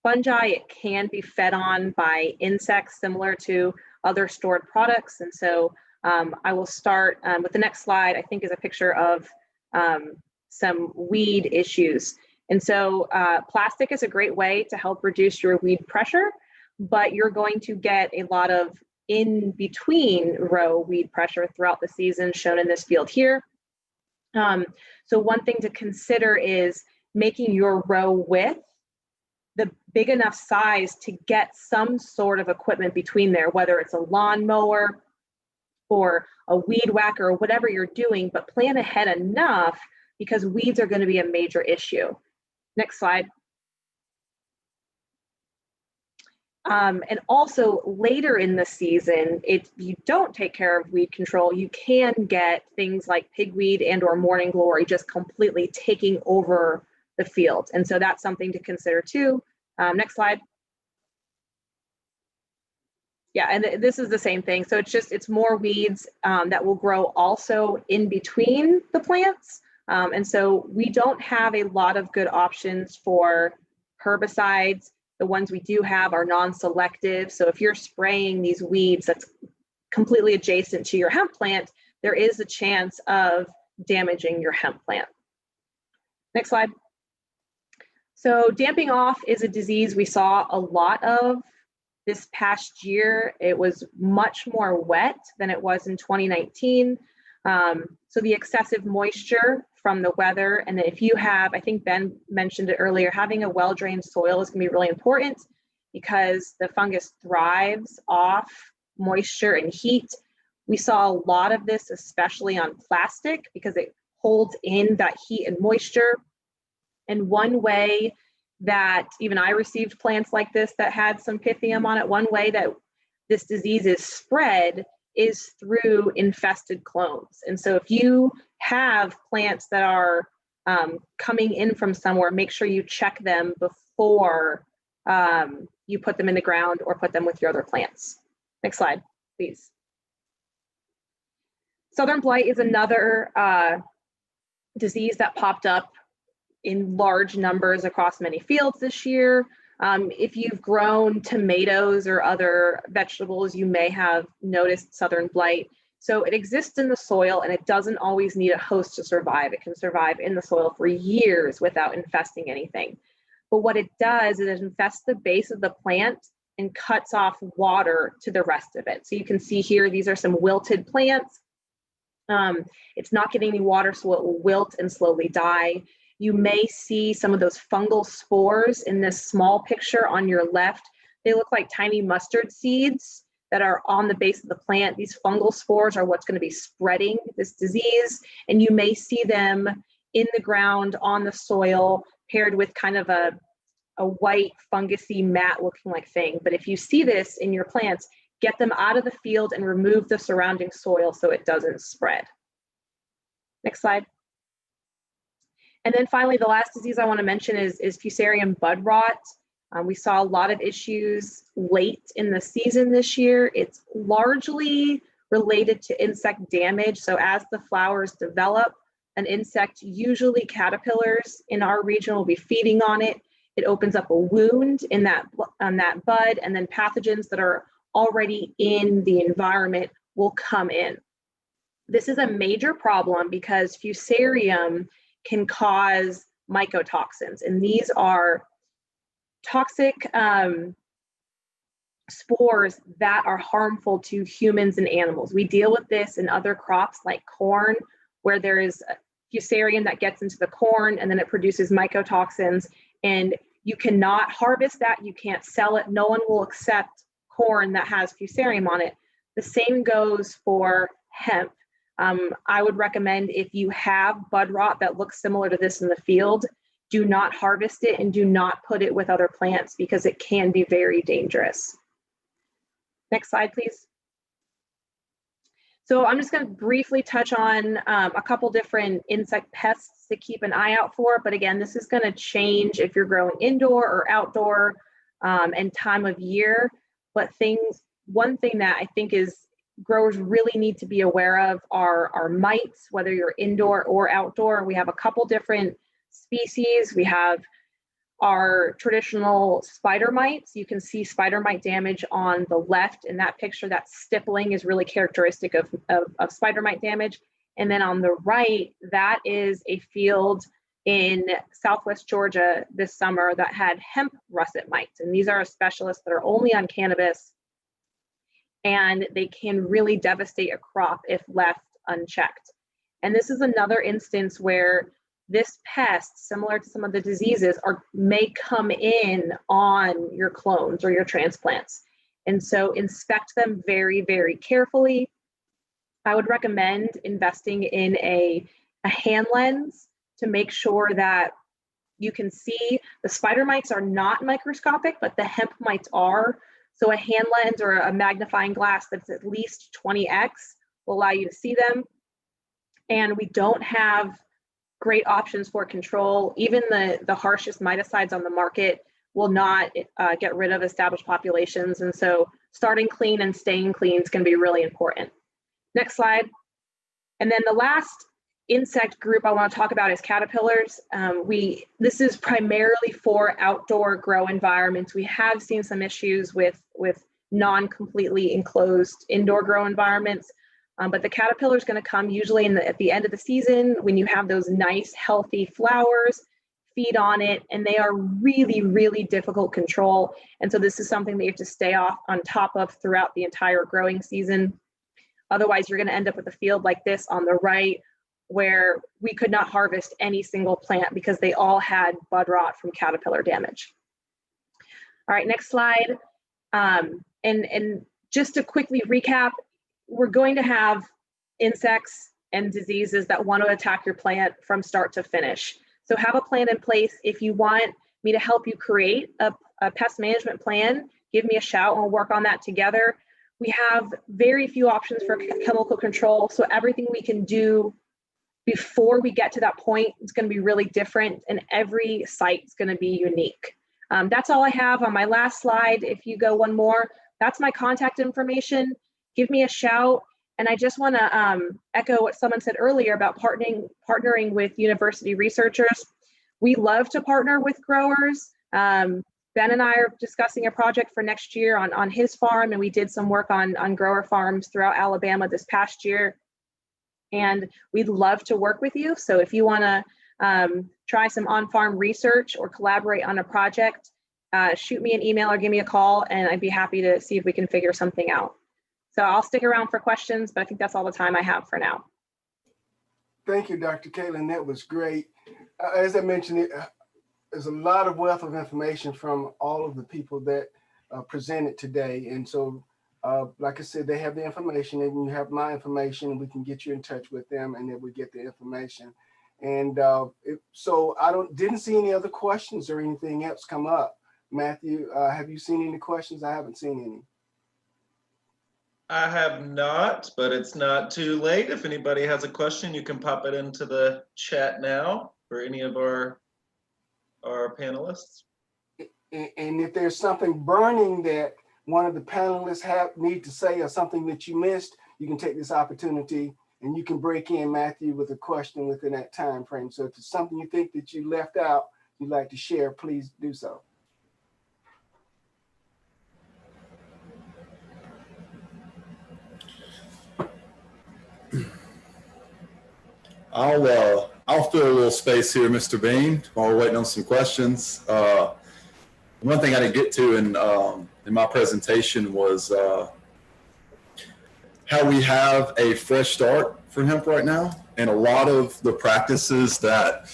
fungi. It can be fed on by insects similar to other stored products. And so I will start with the next slide, I think is a picture of some weed issues. And so plastic is a great way to help reduce your weed pressure, but you're going to get a lot of in between row weed pressure throughout the season, shown in this field here. So one thing to consider is making your row width the big enough size to get some sort of equipment between there, whether it's a lawnmower or a weed whacker or whatever you're doing, but plan ahead enough, because weeds are going to be a major issue. Next slide. And also later in the season, if you don't take care of weed control, you can get things like pigweed and or morning glory just completely taking over the field. And so that's something to consider too. Next slide. Yeah, and this is the same thing. So it's more weeds that will grow also in between the plants. And so we don't have a lot of good options for herbicides. The ones we do have are non-selective. So if you're spraying these weeds that's completely adjacent to your hemp plant, there is a chance of damaging your hemp plant. Next slide. So damping off is a disease we saw a lot of this past year. It was much more wet than it was in 2019. So the excessive moisture from the weather, and then if you have, I think Ben mentioned it earlier, having a well-drained soil is going to be really important, because the fungus thrives off moisture and heat. We saw a lot of this, especially on plastic, because it holds in that heat and moisture. And one way that even I received plants like this that had some Pythium on it, one way that this disease is spread is through infested clones. And so if you have plants that are coming in from somewhere, make sure you check them before you put them in the ground or put them with your other plants. Next slide, please. Southern blight is another disease that popped up in large numbers across many fields this year. If you've grown tomatoes or other vegetables, you may have noticed southern blight. So it exists in the soil and it doesn't always need a host to survive. It can survive in the soil for years without infesting anything. But what it does is it infests the base of the plant and cuts off water to the rest of it. So you can see here, these are some wilted plants. It's not getting any water, so it will wilt and slowly die. You may see some of those fungal spores in this small picture on your left. They look like tiny mustard seeds that are on the base of the plant. These fungal spores are what's going to be spreading this disease. And you may see them in the ground, on the soil, paired with kind of a white fungusy mat looking like thing. But if you see this in your plants, get them out of the field and remove the surrounding soil so it doesn't spread. Next slide. And then finally, the last disease I want to mention is Fusarium bud rot. We saw a lot of issues late in the season this year. It's largely related to insect damage. So as the flowers develop, an insect, usually caterpillars in our region, will be feeding on it. It opens up a wound in that bud, and then pathogens that are already in the environment will come in. This is a major problem because Fusarium can cause mycotoxins, and these are toxic spores that are harmful to humans and animals. We deal with this in other crops like corn, where there is Fusarium that gets into the corn and then it produces mycotoxins, and you cannot harvest that, you can't sell it, no one will accept corn that has Fusarium on it. The same goes for hemp. I would recommend, if you have bud rot that looks similar to this in the field, do not harvest it and do not put it with other plants because it can be very dangerous. Next slide, please. So I'm just going to briefly touch on a couple different insect pests to keep an eye out for. But again, this is going to change if you're growing indoor or outdoor and time of year. But one thing that I think is growers really need to be aware of are mites, whether you're indoor or outdoor. We have a couple different species. We have our traditional spider mites. You can see spider mite damage on the left in that picture. That stippling is really characteristic of spider mite damage. And then on the right, that is a field in Southwest Georgia this summer that had hemp russet mites. And these are specialists that are only on cannabis, and they can really devastate a crop if left unchecked. And this is another instance where this pest, similar to some of the diseases, may come in on your clones or your transplants. And so inspect them very, very carefully. I would recommend investing in a hand lens to make sure that you can see. The spider mites are not microscopic, but the hemp mites are. So a hand lens or a magnifying glass that's at least 20x will allow you to see them. And we don't have great options for control. Even the harshest miticides on the market will not get rid of established populations. And so starting clean and staying clean is going to be really important. Next slide. And then the last insect group I want to talk about is caterpillars. This is primarily for outdoor grow environments. We have seen some issues with non-completely enclosed indoor grow environments. But the caterpillar is going to come usually at the end of the season when you have those nice, healthy flowers, feed on it, and they are really, really difficult control. And so this is something that you have to stay on top of throughout the entire growing season. Otherwise, you're going to end up with a field like this on the right, where we could not harvest any single plant because they all had bud rot from caterpillar damage. All right, next slide. And just to quickly recap, we're going to have insects and diseases that want to attack your plant from start to finish. So have a plan in place. If you want me to help you create a pest management plan, give me a shout and we'll work on that together. We have very few options for chemical control, so everything we can do before we get to that point is going to be really different, and every site is going to be unique. That's all I have on my last slide. If you go one more, that's my contact information. Give me a shout. And I just want to echo what someone said earlier about partnering with university researchers. We love to partner with growers. Ben and I are discussing a project for next year on his farm, and we did some work on grower farms throughout Alabama this past year. And we'd love to work with you. So if you want to try some on-farm research or collaborate on a project, shoot me an email or give me a call, and I'd be happy to see if we can figure something out. So I'll stick around for questions, but I think that's all the time I have for now. Thank you, Dr. Caitlin. That was great. As I mentioned, there's a lot of wealth of information from all of the people that presented today. And so, like I said, they have the information, and you have my information, and we can get you in touch with them, and then we get the information. And so I didn't see any other questions or anything else come up. Matthew, have you seen any questions? I haven't seen any. I have not, but it's not too late. If anybody has a question, you can pop it into the chat now for any of our panelists. And if there's something burning that one of the panelists need to say, or something that you missed, you can take this opportunity and you can break in, Matthew, with a question within that time frame. So if it's something you think that you left out, you'd like to share, please do so. I'll fill a little space here, Mr. Bean, while we're waiting on some questions. One thing I didn't get to in my presentation was how we have a fresh start for hemp right now, and a lot of the practices that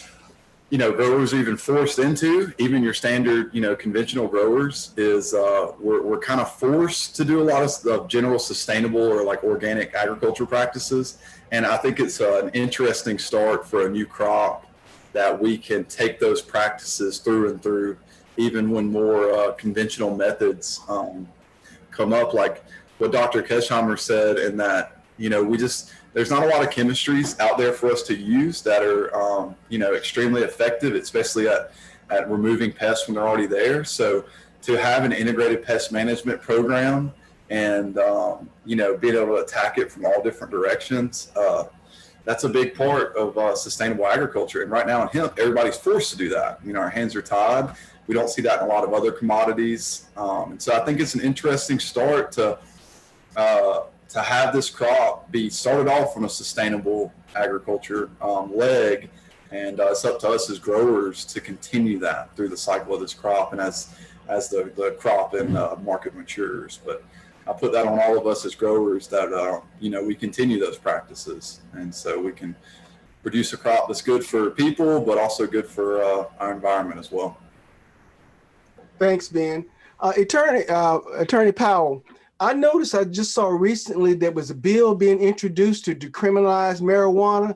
growers are even forced into, even your standard conventional growers, is we're kind of forced to do a lot of general sustainable or like organic agriculture practices. And I think it's an interesting start for a new crop that we can take those practices through and through, even when more conventional methods come up, like what Dr. Kesheimer said, and that there's not a lot of chemistries out there for us to use that are extremely effective, especially at removing pests when they're already there. So to have an integrated pest management program and being able to attack it from all different directions, that's a big part of sustainable agriculture. And right now in hemp, everybody's forced to do that. Our hands are tied. We don't see that in a lot of other commodities. And so I think it's an interesting start to have this crop be started off on a sustainable agriculture leg. And it's up to us as growers to continue that through the cycle of this crop and as the crop and market matures. But I put that on all of us as growers that, we continue those practices. And so we can produce a crop that's good for people, but also good for our environment as well. Thanks, Ben. Attorney Powell, I noticed, I just saw recently there was a bill being introduced to decriminalize marijuana.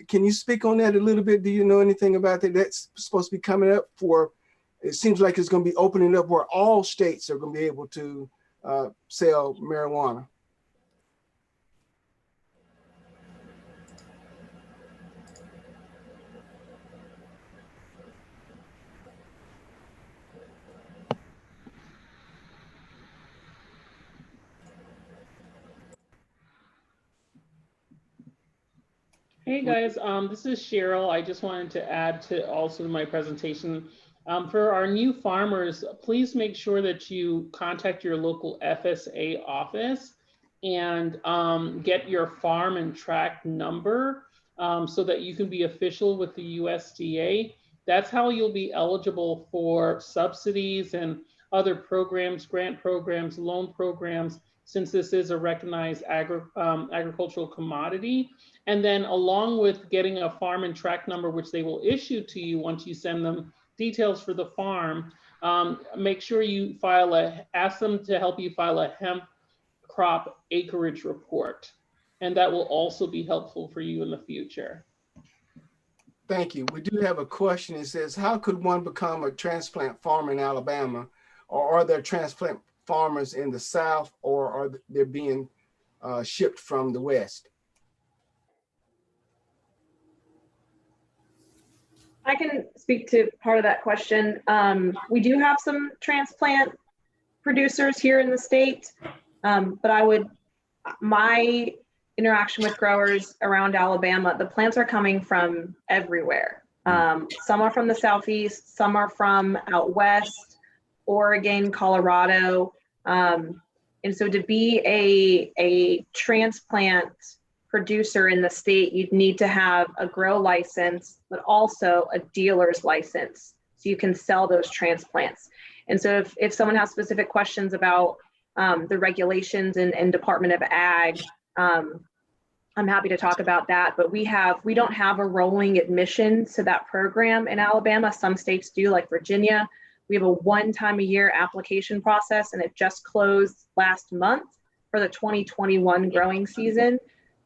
Can you speak on that a little bit? Do you know anything about that? That's supposed to be coming up it seems like it's going to be opening up where all states are going to be able to sell marijuana. Hey guys, this is Cheryl. I just wanted to add to also my presentation. For our new farmers, please make sure that you contact your local FSA office and get your farm and tract number so that you can be official with the USDA. That's how you'll be eligible for subsidies and other programs, grant programs, loan programs, since this is a recognized agricultural commodity. And then along with getting a farm and tract number, which they will issue to you once you send them details for the farm, make sure you ask them to help you file a hemp crop acreage report. And that will also be helpful for you in the future. Thank you. We do have a question. It says, how could one become a transplant farmer in Alabama? Or are there transplant farmers in the South, or are they being shipped from the West? I can speak to part of that question. We do have some transplant producers here in the state, but my interaction with growers around Alabama, the plants are coming from everywhere. Some are from the Southeast, some are from out west, Oregon, Colorado. And so to be a transplant producer in the state, you'd need to have a grow license, but also a dealer's license, so you can sell those transplants. And so if someone has specific questions about the regulations and Department of Ag, I'm happy to talk about that. But we don't have a rolling admission to that program in Alabama. Some states do, like Virginia. We have a one-time-a-year application process, and it just closed last month for the 2021 growing season.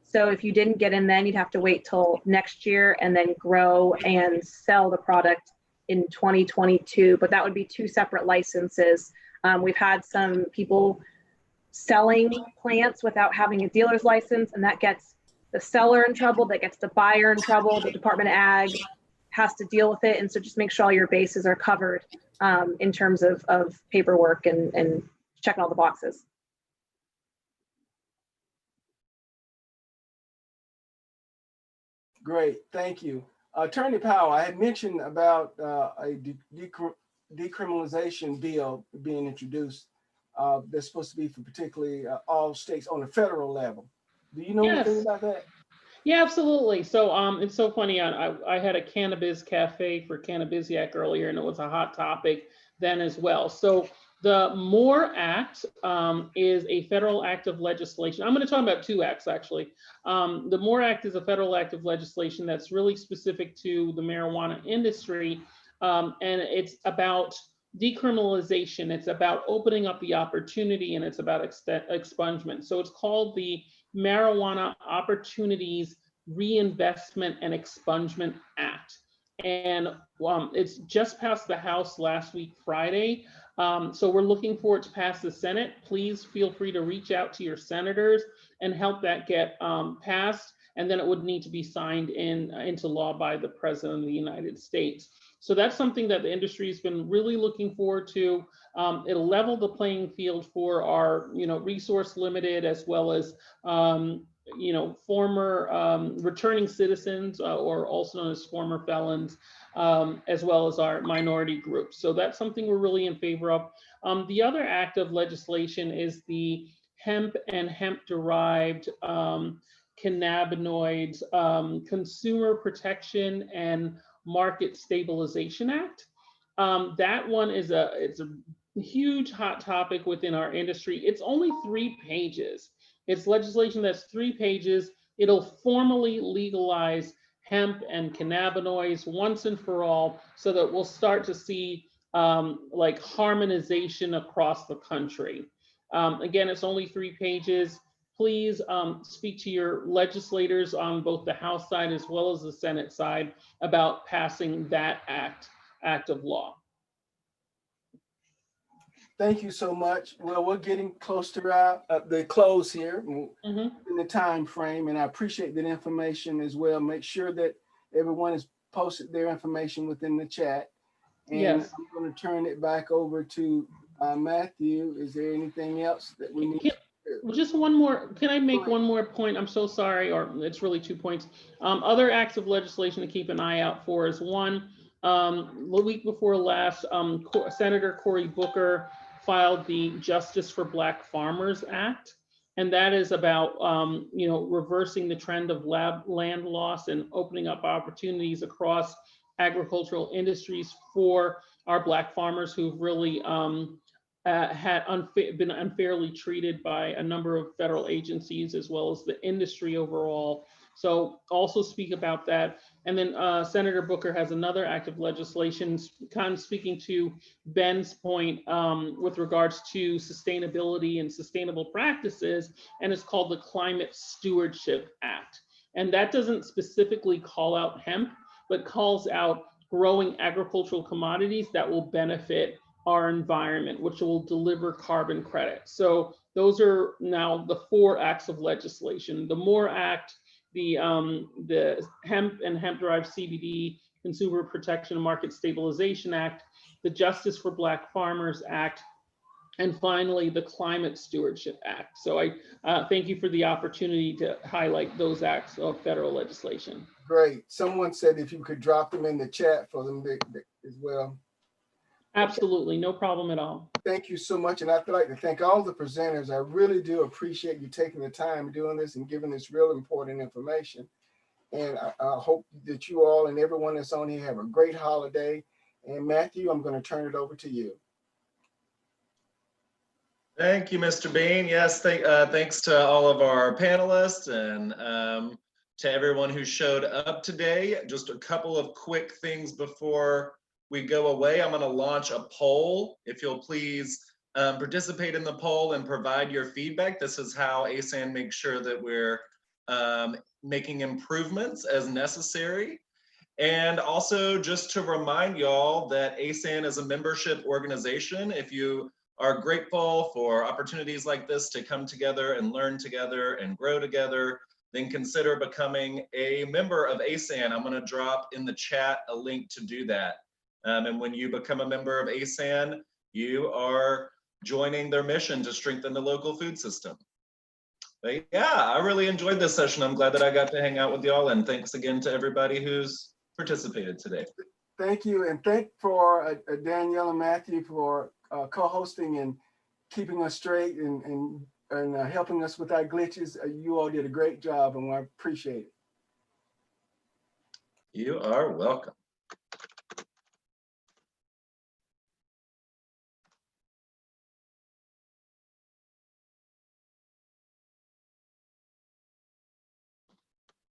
So if you didn't get in then, you'd have to wait till next year and then grow and sell the product in 2022. But that would be two separate licenses. We've had some people selling plants without having a dealer's license, and that gets the seller in trouble, that gets the buyer in trouble. The Department of Ag has to deal with it. And so just make sure all your bases are covered in terms of paperwork and checking all the boxes. Great, thank you. Attorney Powell, I had mentioned about a decriminalization bill being introduced that's supposed to be for particularly all states on a federal level. Do you know anything about that? Yeah, absolutely. So it's so funny. I had a cannabis cafe for Cannabisiac earlier, and it was a hot topic then as well. So the MORE Act is a federal act of legislation. I'm going to talk about two acts, actually. The MORE Act is a federal act of legislation that's really specific to the marijuana industry, and it's about decriminalization. It's about opening up the opportunity, and it's about expungement. So it's called the Marijuana Opportunities Reinvestment and Expungement Act. And it's just passed the House last week, Friday. So we're looking for it to pass the Senate. Please feel free to reach out to your senators and help that get passed. And then it would need to be signed into law by the President of the United States. So that's something that the industry has been really looking forward to. It'll level the playing field for our, resource limited, as well as, former returning citizens, or also known as former felons, as well as our minority groups. So that's something we're really in favor of. The other act of legislation is the Hemp and hemp-derived cannabinoids Consumer Protection and Market Stabilization Act. That one is it's a huge hot topic within our industry. It's only 3 pages. It's legislation that's 3 pages. It'll formally legalize hemp and cannabinoids once and for all, so that we'll start to see like harmonization across the country. Again, it's only 3 pages. Please speak to your legislators on both the House side as well as the Senate side about passing that act of law. Thank you so much. Well, we're getting close to the close here in the time frame, and I appreciate that information as well. Make sure that everyone has posted their information within the chat. And yes. I'm going to turn it back over to Matthew. Is there anything else that we need to do? Just one more. Can I make one more point? I'm so sorry, or it's really 2 points. Other acts of legislation to keep an eye out for is one, the week before last, Senator Cory Booker filed the Justice for Black Farmers Act. And that is about, reversing the trend of land loss and opening up opportunities across agricultural industries for our Black farmers who've really been unfairly treated by a number of federal agencies, as well as the industry overall. So also speak about that. And then Senator Booker has another act of legislation kind of speaking to Ben's point with regards to sustainability and sustainable practices, and it's called the Climate Stewardship Act. And that doesn't specifically call out hemp, but calls out growing agricultural commodities that will benefit our environment, which will deliver carbon credits. So those are now the 4 acts of legislation: the MORE Act, the hemp and hemp-derived CBD Consumer Protection and Market Stabilization Act, the Justice for Black Farmers Act, and finally, the Climate Stewardship Act. So I thank you for the opportunity to highlight those acts of federal legislation. Great. Someone said if you could drop them in the chat for them as well. Absolutely, no problem at all. Thank you so much. And I'd like to thank all the presenters. I really do appreciate you taking the time doing this and giving this real important information. And I hope that you all and everyone that's on here have a great holiday. And Matthew, I'm going to turn it over to you. Thank you, Mr. Bean. Yes, thanks to all of our panelists and to everyone who showed up today. Just a couple of quick things before we go away. I'm going to launch a poll. If you'll please participate in the poll and provide your feedback. This is how ASAN makes sure that we're making improvements as necessary. And also just to remind y'all that ASAN is a membership organization. If you are grateful for opportunities like this to come together and learn together and grow together, then consider becoming a member of ASAN. I'm going to drop in the chat a link to do that. And when you become a member of ASAN, you are joining their mission to strengthen the local food system. But yeah, I really enjoyed this session. I'm glad that I got to hang out with y'all, and thanks again to everybody who's participated today. Thank you. And thank for Danielle and Matthew for co-hosting and keeping us straight and helping us with our glitches. You all did a great job and I appreciate it. You are welcome.